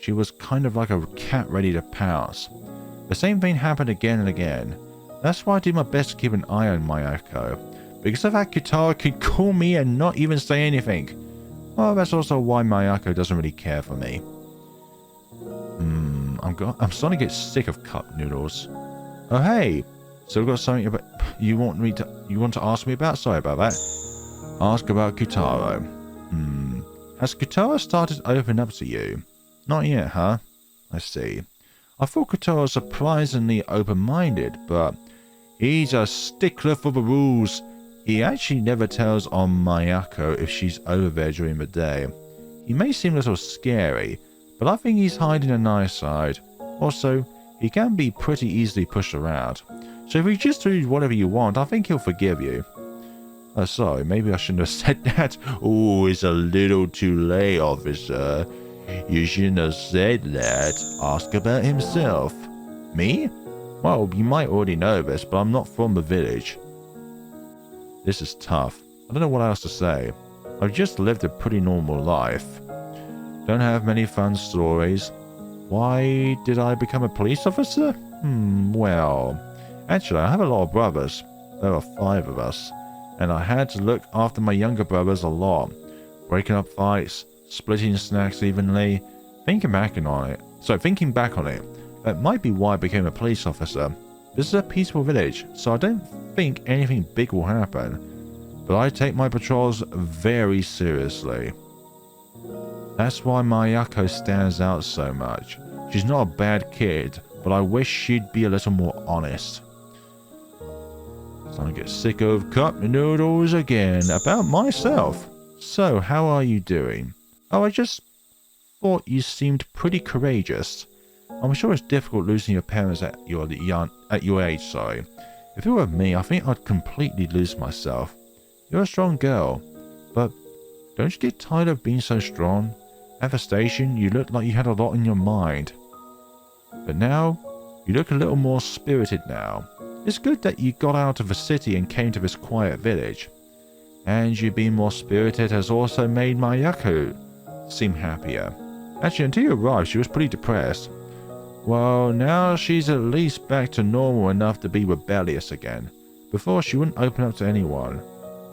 She was kind of like a cat ready to pounce. The same thing happened again and again. That's why I do my best to keep an eye on Mayako. Because of that, Kutaro could call me and not even say anything. Well, that's also why Mayako doesn't really care for me. I'm starting to get sick of cup noodles. Oh hey, still got something about you want to ask me about? Sorry about that. Ask about Kutaro. Has Kutaro started to open up to you? Not yet, huh? I see. I thought Kutaro was surprisingly open-minded, but he's a stickler for the rules. He actually never tells on Mayako if she's over there during the day. He may seem a little scary, but I think he's hiding a nice side. Also, he can be pretty easily pushed around. So if you just do whatever you want, I think he'll forgive you. Oh, sorry, maybe I shouldn't have said that. Oh, it's a little too late, officer. You shouldn't have said that. Ask about himself. Me? Well, you might already know this, but I'm not from the village. This is tough. I don't know what else to say. I've just lived a pretty normal life. Don't have many fun stories. Why did I become a police officer? Well, actually, I have a lot of brothers. There are 5 of us. And I had to look after my younger brothers a lot. Breaking up fights, splitting snacks evenly. Thinking back on it, that might be why I became a police officer. This is a peaceful village, so I don't think anything big will happen. But I take my patrols very seriously. That's why Mayako stands out so much. She's not a bad kid, but I wish she'd be a little more honest. Starting to get sick of cup noodles again. About myself. So, how are you doing? Oh, I just thought you seemed pretty courageous. I'm sure it's difficult losing your parents at your age, sorry. If it were me, I think I'd completely lose myself. You're a strong girl, but don't you get tired of being so strong? At the station, you looked like you had a lot in your mind. But now, you look a little more spirited now. It's good that you got out of the city and came to this quiet village. And you being more spirited has also made Mayako seem happier. Actually, until you arrived, she was pretty depressed. Well, now she's at least back to normal enough to be rebellious again. Before, she wouldn't open up to anyone.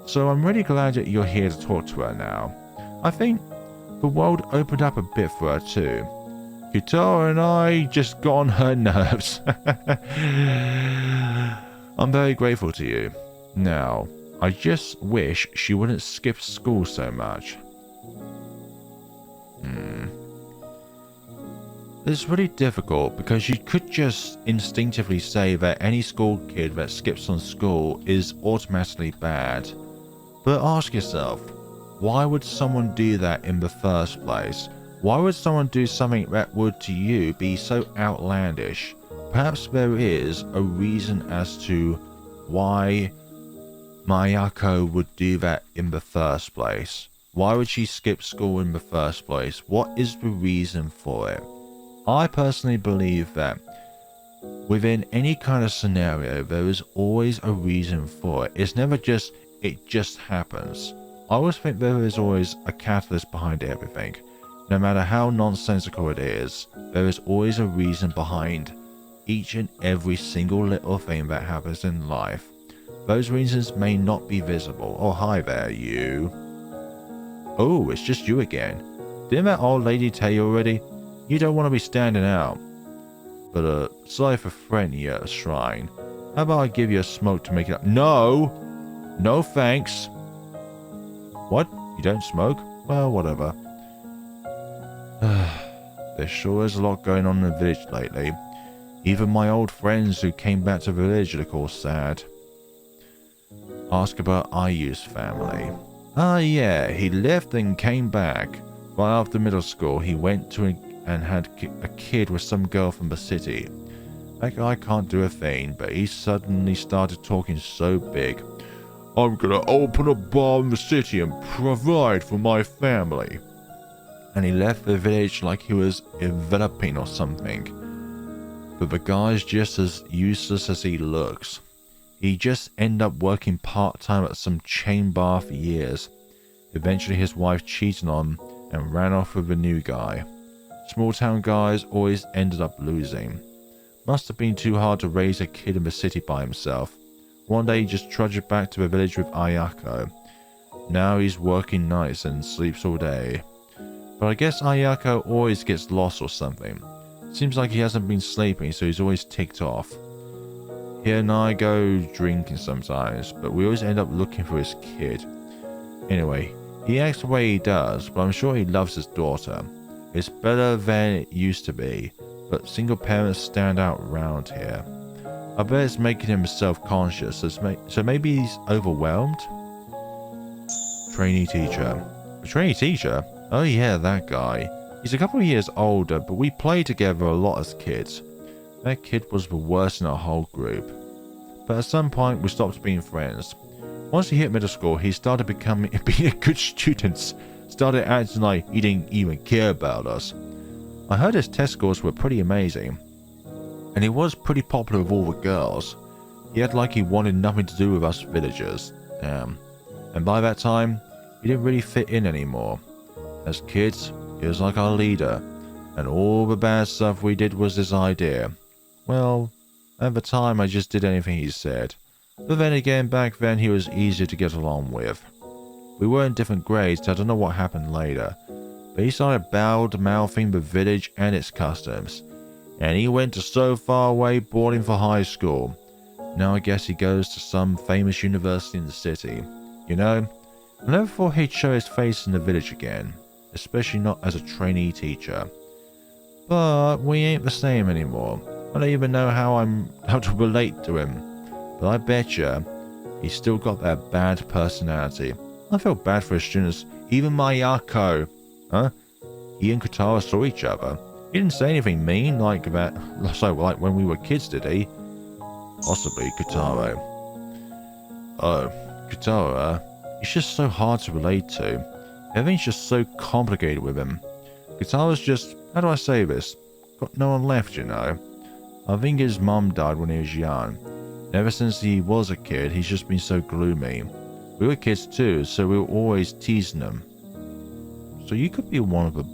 So I'm really glad that you're here to talk to her now. I think the world opened up a bit for her too. Kutaro and I just got on her nerves. I'm very grateful to you. Now, I just wish she wouldn't skip school so much. It's really difficult because you could just instinctively say that any school kid that skips on school is automatically bad. But ask yourself, why would someone do that in the first place? Why would someone do something that would to you be so outlandish? Perhaps there is a reason as to why Mayako would do that in the first place. Why would she skip school in the first place? What is the reason for it? I personally believe that within any kind of scenario, there is always a reason for it. It's never just, it just happens. I always think there is always a catalyst behind everything. No matter how nonsensical it is, there is always a reason behind each and every single little thing that happens in life. Those reasons may not be visible. Oh, hi there, you. Oh, it's just you again. Didn't that old lady tell you already? You don't want to be standing out. But, sorry for threatening you at a shrine. How about I give you a smoke to make it up? No! No thanks. What? You don't smoke? Well, whatever. There sure is a lot going on in the village lately. Even my old friends who came back to the village look all sad. Ask about Ayu's family. Ah, yeah, he left and came back. Right after middle school, he went to and had a kid with some girl from the city. That guy can't do a thing, but he suddenly started talking so big. I'm gonna open a bar in the city and provide for my family. And he left the village like he was enveloping or something. But the guy's just as useless as he looks. He just ended up working part-time at some chain bar for years. Eventually his wife cheated on him and ran off with a new guy. Small town guys always ended up losing. Must have been too hard to raise a kid in the city by himself. One day he just trudged back to the village with Ayako. Now he's working nights and sleeps all day. But I guess Ayako always gets lost or something. Seems like he hasn't been sleeping, so he's always ticked off. He and I go drinking sometimes, but we always end up looking for his kid. Anyway, he acts the way he does, but I'm sure he loves his daughter. It's better than it used to be, but single parents stand out around here. I bet it's making him self-conscious, so maybe he's overwhelmed? Trainee teacher. A trainee teacher? Oh yeah, that guy. He's a couple of years older, but we played together a lot as kids. That kid was the worst in our whole group. But at some point, we stopped being friends. Once he hit middle school, he started being a good student. Started acting like he didn't even care about us. I heard his test scores were pretty amazing. And he was pretty popular with all the girls. He had like he wanted nothing to do with us villagers. Damn. And by that time, he didn't really fit in anymore. As kids, he was like our leader. And all the bad stuff we did was his idea. Well, at the time I just did anything he said. But then again, back then he was easier to get along with. We were in different grades, so I don't know what happened later. But he started bad-mouthing the village and its customs. And he went to so far away boarding for high school. Now I guess he goes to some famous university in the city. You know, I never thought he'd show his face in the village again. Especially not as a trainee teacher. But we ain't the same anymore. I don't even know how to relate to him. But I betcha he's still got that bad personality. I feel bad for his students. Even Mayako. Huh? He and Katara saw each other. He didn't say anything mean like that. So like when we were kids, did he? Possibly Katara. Oh, Katara. He's just so hard to relate to. Everything's just so complicated with him. Katara's just, how do I say this? Got no one left, you know. I think his mum died when he was young. And ever since he was a kid, he's just been so gloomy. We were kids too, so we were always teasing him. So you could be one of the...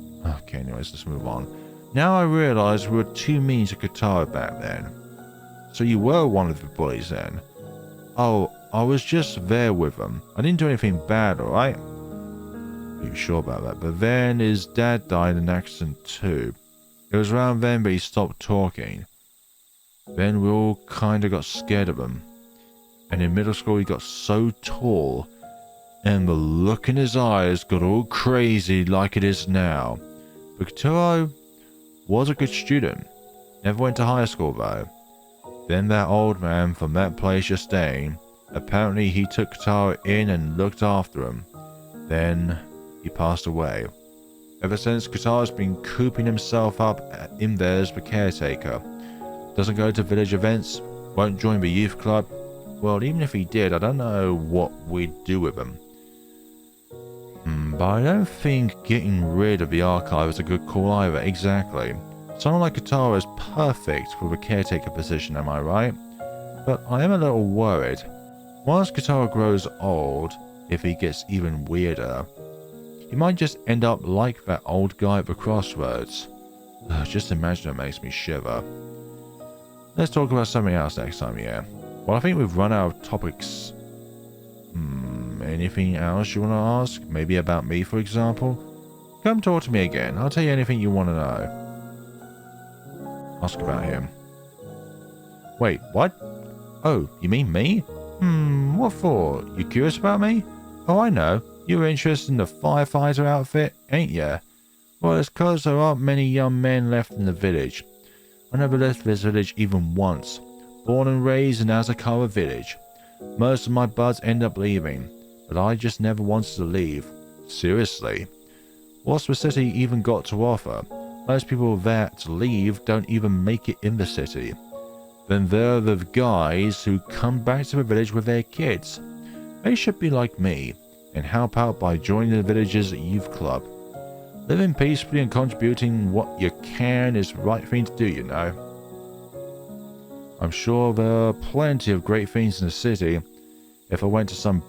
Okay, anyways, let's move on. Now I realise we were too mean to Katara back then. So you were one of the bullies then? Oh, I was just there with him. I didn't do anything bad, alright? Are you sure about that? But then his dad died in an accident too. It was around then that he stopped talking. Then we all kinda got scared of him. And in middle school, he got so tall, and the look in his eyes got all crazy like it is now. But Kotaro was a good student. Never went to high school, though. Then that old man from that place you're staying, apparently he took Kotaro in and looked after him. Then he passed away. Ever since, Kotaro's been cooping himself up in there as the caretaker. Doesn't go to village events, won't join the youth club. Well, even if he did, I don't know what we'd do with him. But I don't think getting rid of the archive is a good call either. Exactly. Someone like Kotaro is perfect for the caretaker position, am I right? But I am a little worried. Once Kotaro grows old, if he gets even weirder, he might just end up like that old guy at the crossroads. Just imagine it makes me shiver. Let's talk about something else next time, yeah? Well, I think we've run out of topics. Anything else you want to ask? Maybe about me, for example? Come talk to me again. I'll tell you anything you want to know. Ask about him. Wait, what? Oh, you mean me? What for? You curious about me? Oh, I know. You were interested in the firefighter outfit, ain't ya? Well, it's 'cause there aren't many young men left in the village. I never left this village even once. Born and raised in Azakawa Village. Most of my buds end up leaving, but I just never wanted to leave. Seriously. What's the city even got to offer? Most people there to leave don't even make it in the city. Then there are the guys who come back to the village with their kids. They should be like me, and help out by joining the village's youth club. Living peacefully and contributing what you can is the right thing to do, you know. I'm sure there are plenty of great things in the city. If I went to some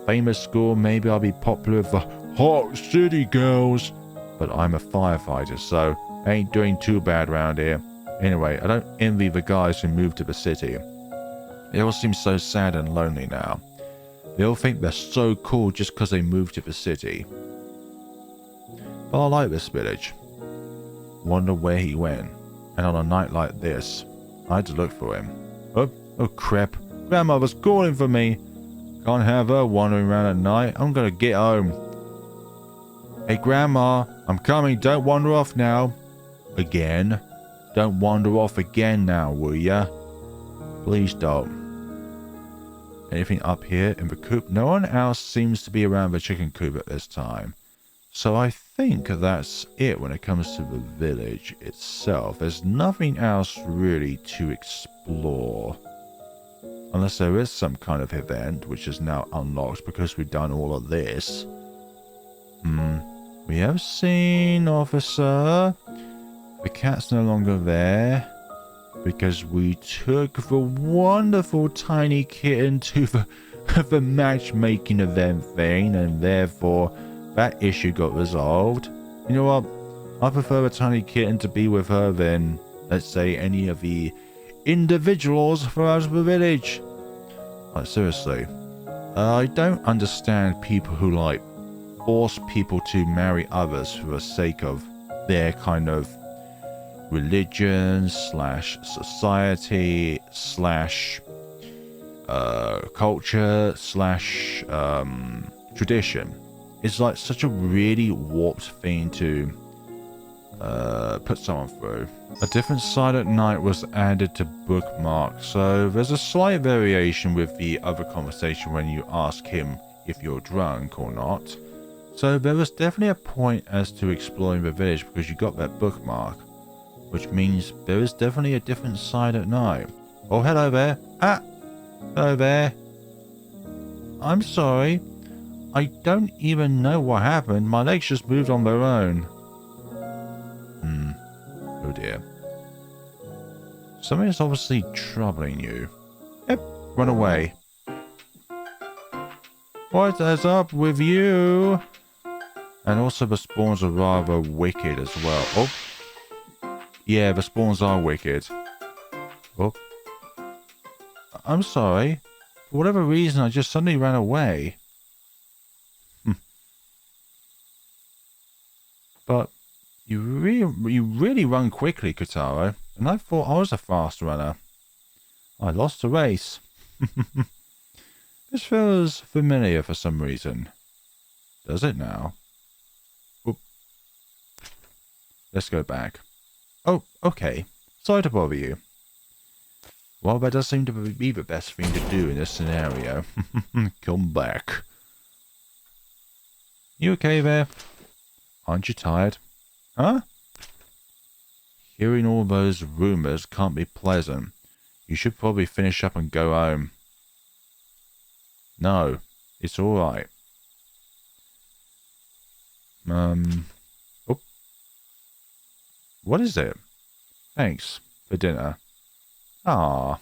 famous school, maybe I'd be popular with the hot city girls. But I'm a firefighter, so I ain't doing too bad around here. Anyway, I don't envy the guys who moved to the city. They all seem so sad and lonely now. They all think they're so cool just 'cause they moved to the city. But I like this village. Wonder where he went. And on a night like this, I had to look for him. Oh crap. Grandmother's calling for me. Can't have her wandering around at night. I'm gonna get home. Hey Grandma, I'm coming. Don't wander off now. Again? Don't wander off again now, will ya? Please don't. Anything up here in the coop? No one else seems to be around the chicken coop at this time. So I think that's it when it comes to the village itself. There's nothing else really to explore. Unless there is some kind of event which is now unlocked because we've done all of this. We have seen Officer. The cat's no longer there. Because we took the wonderful tiny kitten to the matchmaking event thing. And therefore that issue got resolved. You know what? I prefer a tiny kitten to be with her than, let's say, any of the individuals throughout the village. Like, seriously. I don't understand people who, like, force people to marry others for the sake of their kind of religion / society / culture / tradition. It's like such a really warped thing to put someone through. A different silent night was added to bookmark, so there's a slight variation with the other conversation when you ask him if you're drunk or not. So there was definitely a point as to exploring the village because you got that bookmark, which means there is definitely a different side at night. Oh, hello there. Hello there. I'm sorry. I don't even know what happened. My legs just moved on their own. Oh dear. Something is obviously troubling you. Yep, run away. What is up with you? And also the spawns are rather wicked as well. Oh. Yeah, the spawns are wicked. Oh. I'm sorry. For whatever reason, I just suddenly ran away. But you really run quickly, Kotaro. And I thought I was a fast runner. I lost the race. This feels familiar for some reason. Does it now? Oop. Let's go back. Oh, okay. Sorry to bother you. Well, that does seem to be the best thing to do in this scenario. Come back. You okay there? Aren't you tired? Huh? Hearing all those rumors can't be pleasant. You should probably finish up and go home. No, it's alright. Oh. What is it? Thanks for dinner. Ah.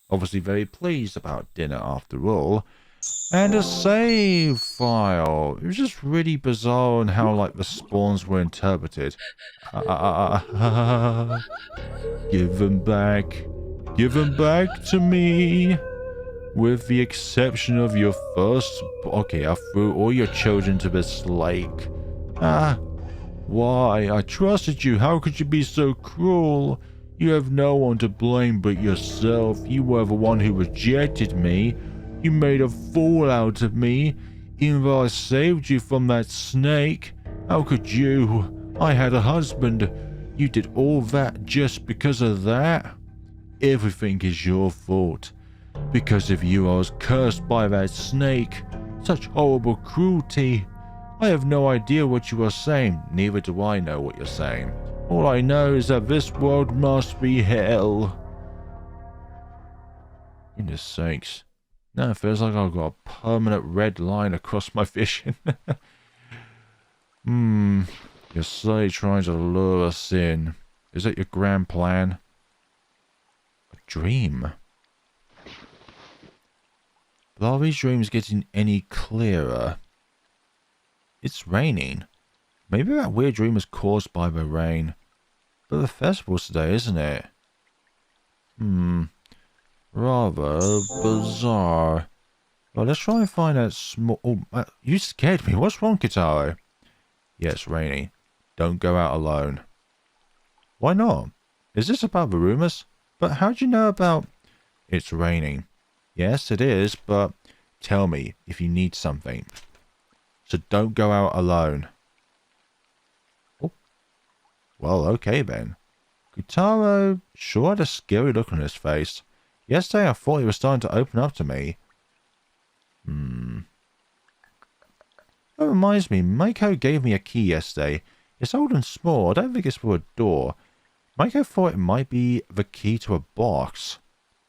Obviously very pleased about dinner after all. And a save file. It was just really bizarre on how, like, the spawns were interpreted. Give them back. Give them back to me. With the exception of your first... Okay, I threw all your children to this lake. Why? I trusted you. How could you be so cruel? You have no one to blame but yourself. You were the one who rejected me. You made a fool out of me, even though I saved you from that snake. How could you? I had a husband. You did all that just because of that? Everything is your fault. Because of you, I was cursed by that snake. Such horrible cruelty. I have no idea what you are saying. Neither do I know what you're saying. All I know is that this world must be hell. Goodness sakes. Now it feels like I've got a permanent red line across my vision. You're slowly trying to lure us in. Is that your grand plan? A dream? But are these dreams getting any clearer? It's raining. Maybe that weird dream was caused by the rain. But the festival's today, isn't it? Rather bizarre. Well, let's try and find that small... Oh, you scared me. What's wrong, Kitaro? Yeah, it's raining. Don't go out alone. Why not? Is this about the rumors? But how'd you know about... It's raining. Yes, it is, but tell me if you need something. So don't go out alone. Oh. Well, okay then. Kitaro sure had a scary look on his face. Yesterday I thought he was starting to open up to me. That reminds me, Mako gave me a key yesterday. It's old and small. I don't think it's for a door. Mako thought it might be the key to a box.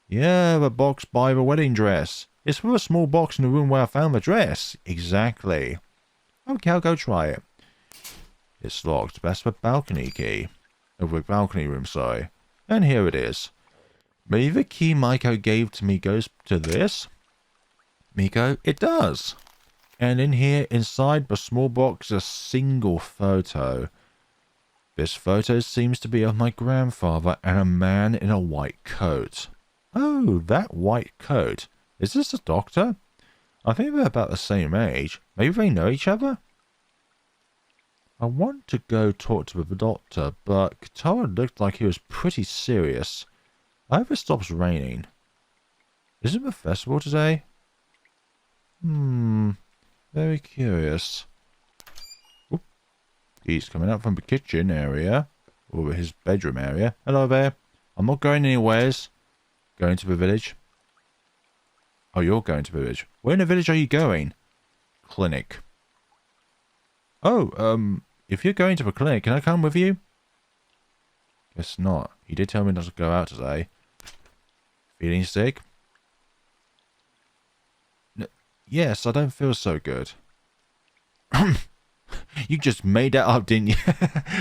Yeah, the box by the wedding dress. It's for a small box in the room where I found the dress. Exactly. Okay, I'll go try it. It's locked. That's the balcony key. Of the balcony room, sorry. And here it is. Maybe the key Miko gave to me goes to this? Miko, it does. And in here, inside the small box, is a single photo. This photo seems to be of my grandfather and a man in a white coat. Oh, that white coat. Is this a doctor? I think they're about the same age. Maybe they know each other? I want to go talk to the doctor, but Kitaro looked like he was pretty serious. I hope it stops raining. Isn't the festival today? Very curious. Oop. He's coming up from the kitchen area. Or his bedroom area. Hello there. I'm not going anywheres. Going to the village. Oh, you're going to the village. Where in the village are you going? Clinic. Oh, if you're going to the clinic, can I come with you? Guess not. He did tell me not to go out today. Feeling sick? Yes, I don't feel so good. You just made that up, didn't you?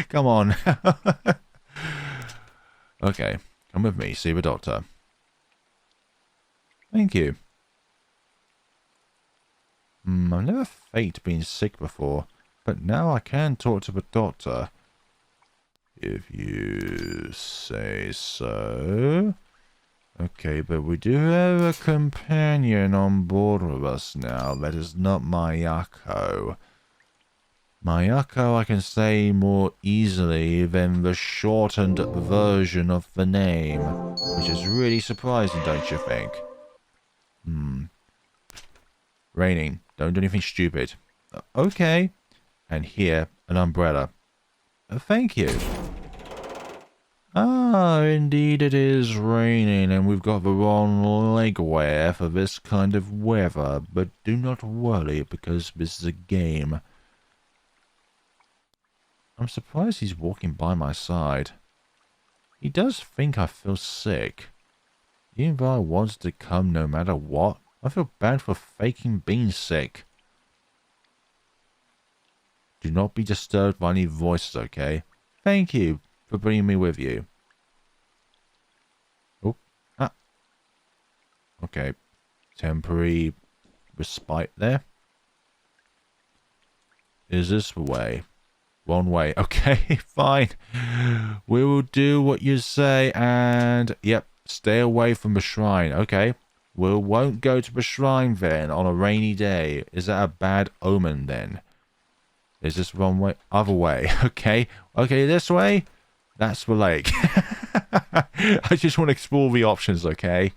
Come on. Okay, come with me, see the doctor. Thank you. I've never faked being sick before, but now I can talk to the doctor. If you say so. Okay, but we do have a companion on board with us now. That is not Mayako. Mayako I can say more easily than the shortened version of the name, which is really surprising, don't you think? Raining. Don't do anything stupid. Okay. And here, an umbrella. Thank you. Ah, indeed it is raining, and we've got the wrong legwear for this kind of weather. But do not worry, because this is a game. I'm surprised he's walking by my side. He does think I feel sick. Even though I wanted to come no matter what, I feel bad for faking being sick. Do not be disturbed by any voices, okay? Thank you for bringing me with you. Oh, ah. Okay. Temporary respite there. Is this the way? Wrong way. Okay, fine. We will do what you say and... Yep, stay away from the shrine. Okay. We won't go to the shrine then on a rainy day. Is that a bad omen then? Is this wrong way? Other way. Okay. Okay, this way. That's the lake. I just want to explore the options, okay?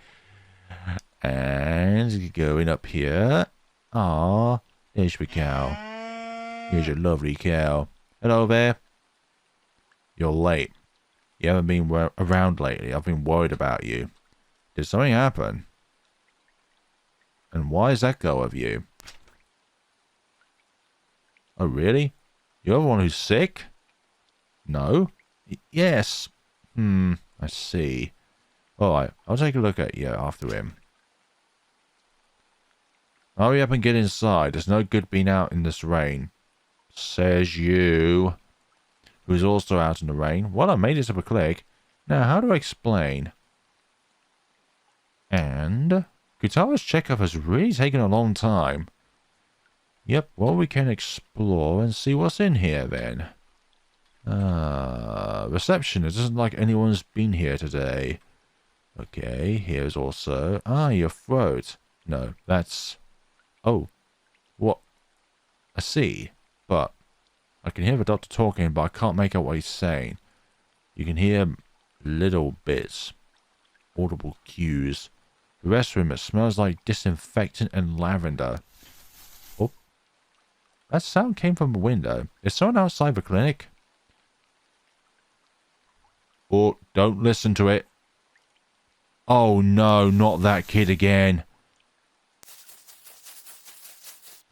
And going up here. Ah, there's the cow. Here's a lovely cow. Hello there. You're late. You haven't been around lately. I've been worried about you. Did something happen? And why is that go of you? Oh, really? You're the one who's sick? No? Yes. I see. Alright, I'll take a look at you after him. Hurry up and get inside. There's no good being out in this rain. Says you. Who's also out in the rain. Well, I made it up a click. Now, how do I explain? And... Kutawa's checkup has really taken a long time. Yep, well, we can explore and see what's in here, then. Reception. It doesn't like anyone's been here today. Okay, here's also... your throat. No, that's... Oh. What? I see. But I can hear the doctor talking, but I can't make out what he's saying. You can hear little bits. Audible cues. The restroom, it smells like disinfectant and lavender. Oh. That sound came from the window. Is someone outside the clinic? Oh, don't listen to it. Oh no, not that kid again.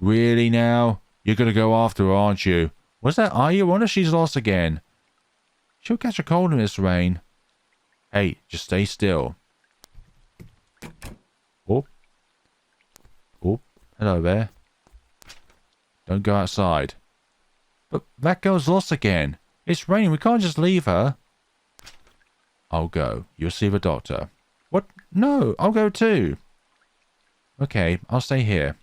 Really now? You're gonna go after her, aren't you? What's that? Are you? I wonder if she's lost again. She'll catch a cold in this rain. Hey, just stay still. Oh. Oh. Hello there. Don't go outside. But that girl's lost again. It's raining. We can't just leave her. I'll go. You'll see the doctor. What? No, I'll go too. Okay, I'll stay here.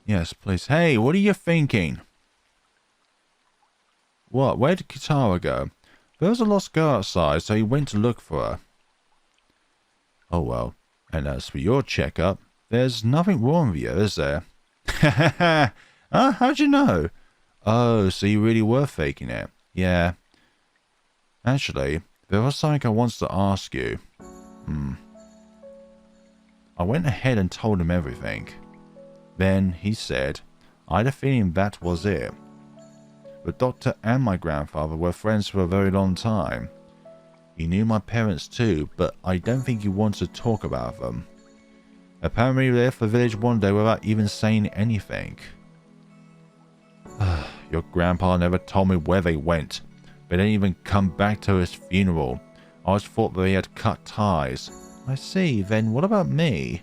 Yes, please. Hey, what are you thinking? What? Where did Kitawa go? There was a lost girl outside, so he went to look for her. Oh well. And as for your checkup, there's nothing wrong with you, is there? How'd you know? Oh, so you really were faking it. Yeah. Actually, there was something I wanted to ask you. I went ahead and told him everything. Then he said, I had a feeling that was it. The doctor and my grandfather were friends for a very long time. He knew my parents too, but I don't think he wanted to talk about them. Apparently he left the village one day without even saying anything. Your grandpa never told me where they went. They didn't even come back to his funeral. I always thought they had cut ties. I see, then what about me?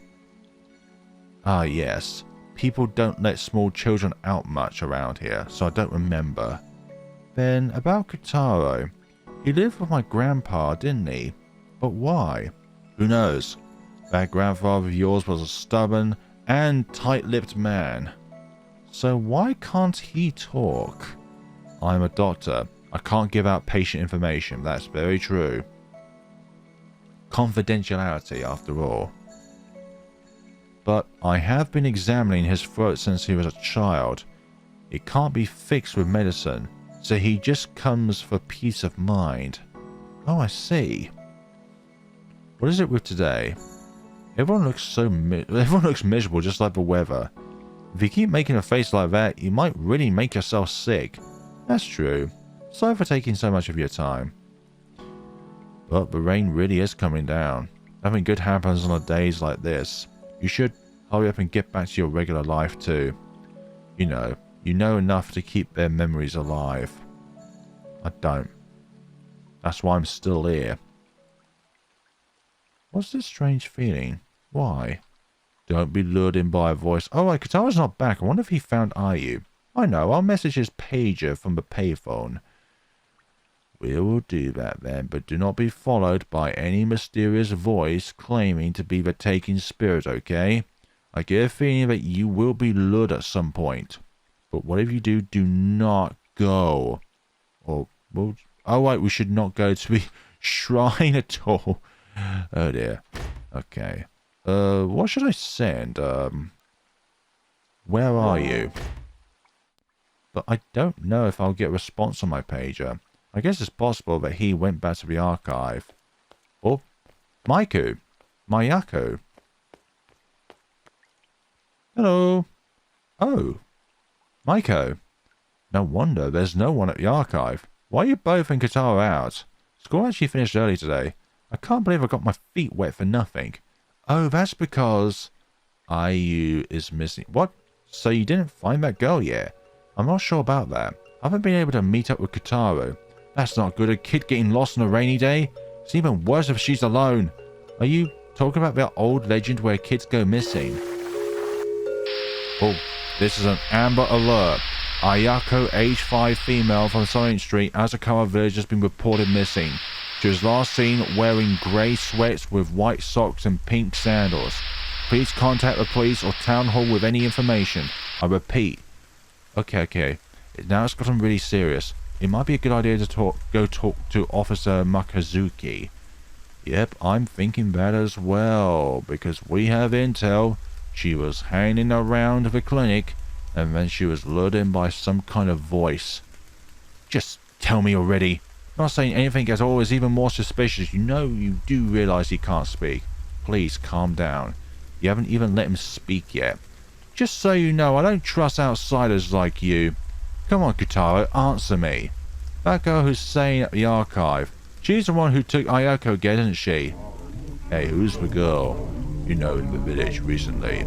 Ah yes, people don't let small children out much around here, so I don't remember. Then about Kotaro. He lived with my grandpa, didn't he? But why? Who knows? That grandfather of yours was a stubborn and tight-lipped man. So why can't he talk? I'm a doctor. I can't give out patient information. That's very true. Confidentiality, after all. But I have been examining his throat since he was a child. It can't be fixed with medicine, so he just comes for peace of mind. Oh, I see. What is it with today? Everyone looks miserable, just like the weather. If you keep making a face like that, you might really make yourself sick. That's true. Sorry for taking so much of your time. But the rain really is coming down. Nothing good happens on days like this. You should hurry up and get back to your regular life too. You know enough to keep their memories alive. I don't. That's why I'm still here. What's this strange feeling? Why? Don't be lured in by a voice. Oh, right, Katawa's not back. I wonder if he found Ayu. I know, I'll message his pager from the payphone. We will do that then, but do not be followed by any mysterious voice claiming to be the taking spirit, okay? I get a feeling that you will be lured at some point. But whatever you do, do not go. Or, well, oh right, we should not go to the shrine at all. Oh dear. Okay. What should I send? Where are you? But I don't know if I'll get a response on my pager. I guess it's possible that he went back to the archive. Oh, Mayako. Hello. Oh, Maiko. No wonder there's no one at the archive. Why are you both and Katawa out? School actually finished early today. I can't believe I got my feet wet for nothing. Oh, that's because Ayu is missing. What? So you didn't find that girl yet? I'm not sure about that. I haven't been able to meet up with Kotaro. That's not good. A kid getting lost on a rainy day? It's even worse if she's alone. Are you talking about that old legend where kids go missing? Oh, this is an Amber Alert. Ayako, age 5 female from Silent Street, Azakawa Village has been reported missing. She was last seen wearing grey sweats with white socks and pink sandals. Please contact the police or town hall with any information. I repeat. Okay. Now it's gotten really serious. It might be a good idea to go talk to Officer Makazuki. Yep, I'm thinking that as well, because we have intel. She was hanging around the clinic, and then she was lured in by some kind of voice. Just tell me already. Not saying anything at all is even more suspicious. You know you do realize he can't speak. Please calm down. You haven't even let him speak yet. Just so you know, I don't trust outsiders like you. Come on, Kotaro, answer me. That girl who's staying at the archive. She's the one who took Ayako again, isn't she? Hey, who's the girl? You know, in the village recently.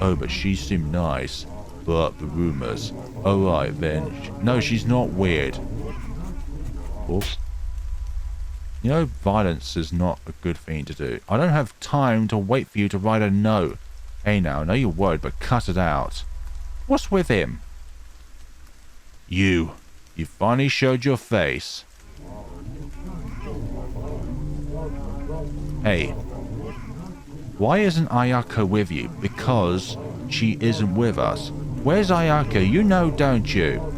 Oh, but she seemed nice. But the rumors. Oh, right, then. No, she's not weird. Oops. You know, violence is not a good thing to do. I don't have time to wait for you to write a note. Hey now, I know you're worried, but cut it out. What's with him? You finally showed your face. Hey, why isn't Ayako with you? Because she isn't with us. Where's Ayako? You know, don't you?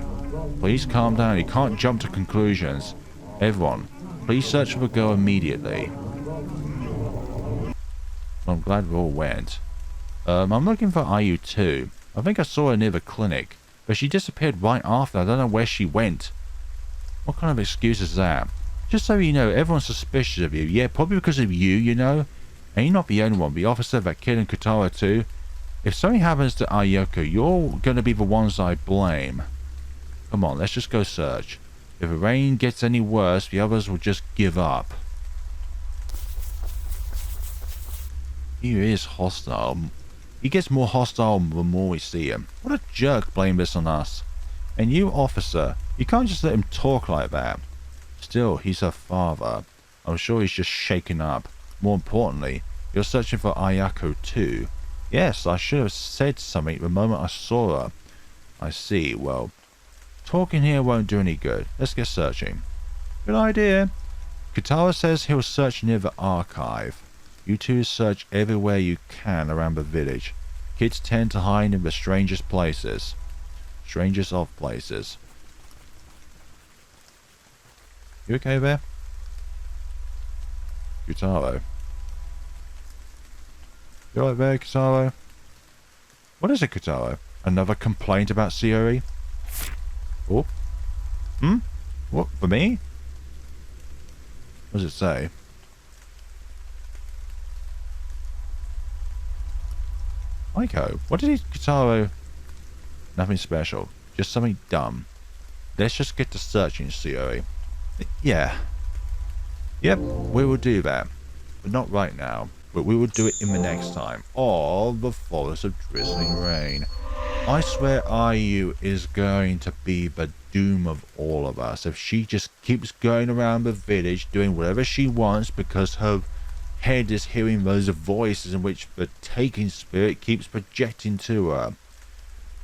Please calm down. You can't jump to conclusions. Everyone, please search for the girl immediately. I'm glad we all went. I'm looking for Ayu too. I think I saw her near the clinic, but she disappeared right after. I don't know where she went. What kind of excuse is that? Just so you know, everyone's suspicious of you. Yeah, probably because of you, you know. And you're not the only one. The officer, that kid, and Kotaro too. If something happens to Ayako, you're going to be the ones I blame. Come on, let's just go search. If the rain gets any worse, the others will just give up. He is hostile. He gets more hostile the more we see him. What a jerk, blame this on us. And you, officer, you can't just let him talk like that. Still, he's her father. I'm sure he's just shaken up. More importantly, you're searching for Ayako too. Yes, I should have said something the moment I saw her. I see. Well, talking here won't do any good. Let's get searching. Good idea. Kotaro says he'll search near the archive. You two search everywhere you can around the village. Kids tend to hide in the strangest places. Strangest of places. You okay there? Kotaro. You alright there, Kotaro? What is it, Kotaro? Another complaint about Shiori? Oh? What, for me? What does it say? Aiko, what did Kitaro... Nothing special. Just something dumb. Let's just get to searching, Shiori. Yeah. Yep, we will do that. But not right now. But we will do it in the next time. Of the Forest of Drizzling Rain. I swear IU is going to be the doom of all of us. If she just keeps going around the village doing whatever she wants because her head is hearing those voices in which the taking spirit keeps projecting to her.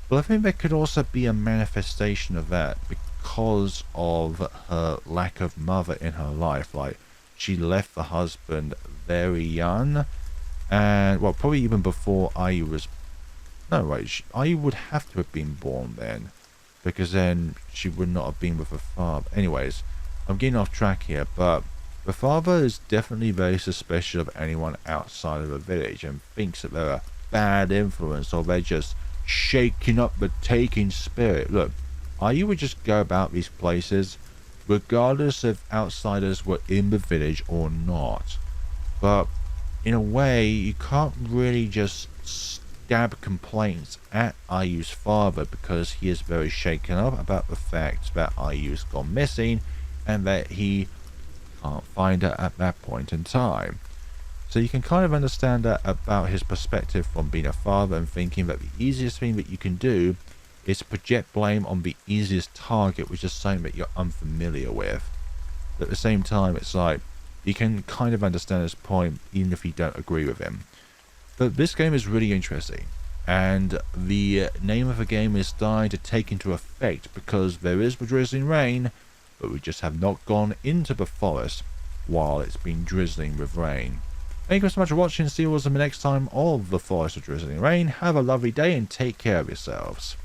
But I think there could also be a manifestation of that because of her lack of mother in her life. Like, she left the husband very young, and well, probably even before IU was... No, wait, IU would have to have been born then, because then she would not have been with her father. Anyways, I'm getting off track here, but the father is definitely very suspicious of anyone outside of the village and thinks that they're a bad influence or they're just shaking up the taking spirit. Look, IU would just go about these places regardless if outsiders were in the village or not. But in a way, you can't really just stab complaints at IU's father because he is very shaken up about the fact that IU's gone missing and that he can't find her at that point in time. So you can kind of understand that about his perspective from being a father and thinking that the easiest thing that you can do is to project blame on the easiest target, which is something that you're unfamiliar with. But at the same time, it's like, you can kind of understand his point even if you don't agree with him. But this game is really interesting, and the name of the game is starting to take into effect because there is the drizzling rain, but we just have not gone into the forest while it's been drizzling with rain. Thank you so much for watching. See you all in the next time of the Forest of Drizzling Rain. Have a lovely day and take care of yourselves.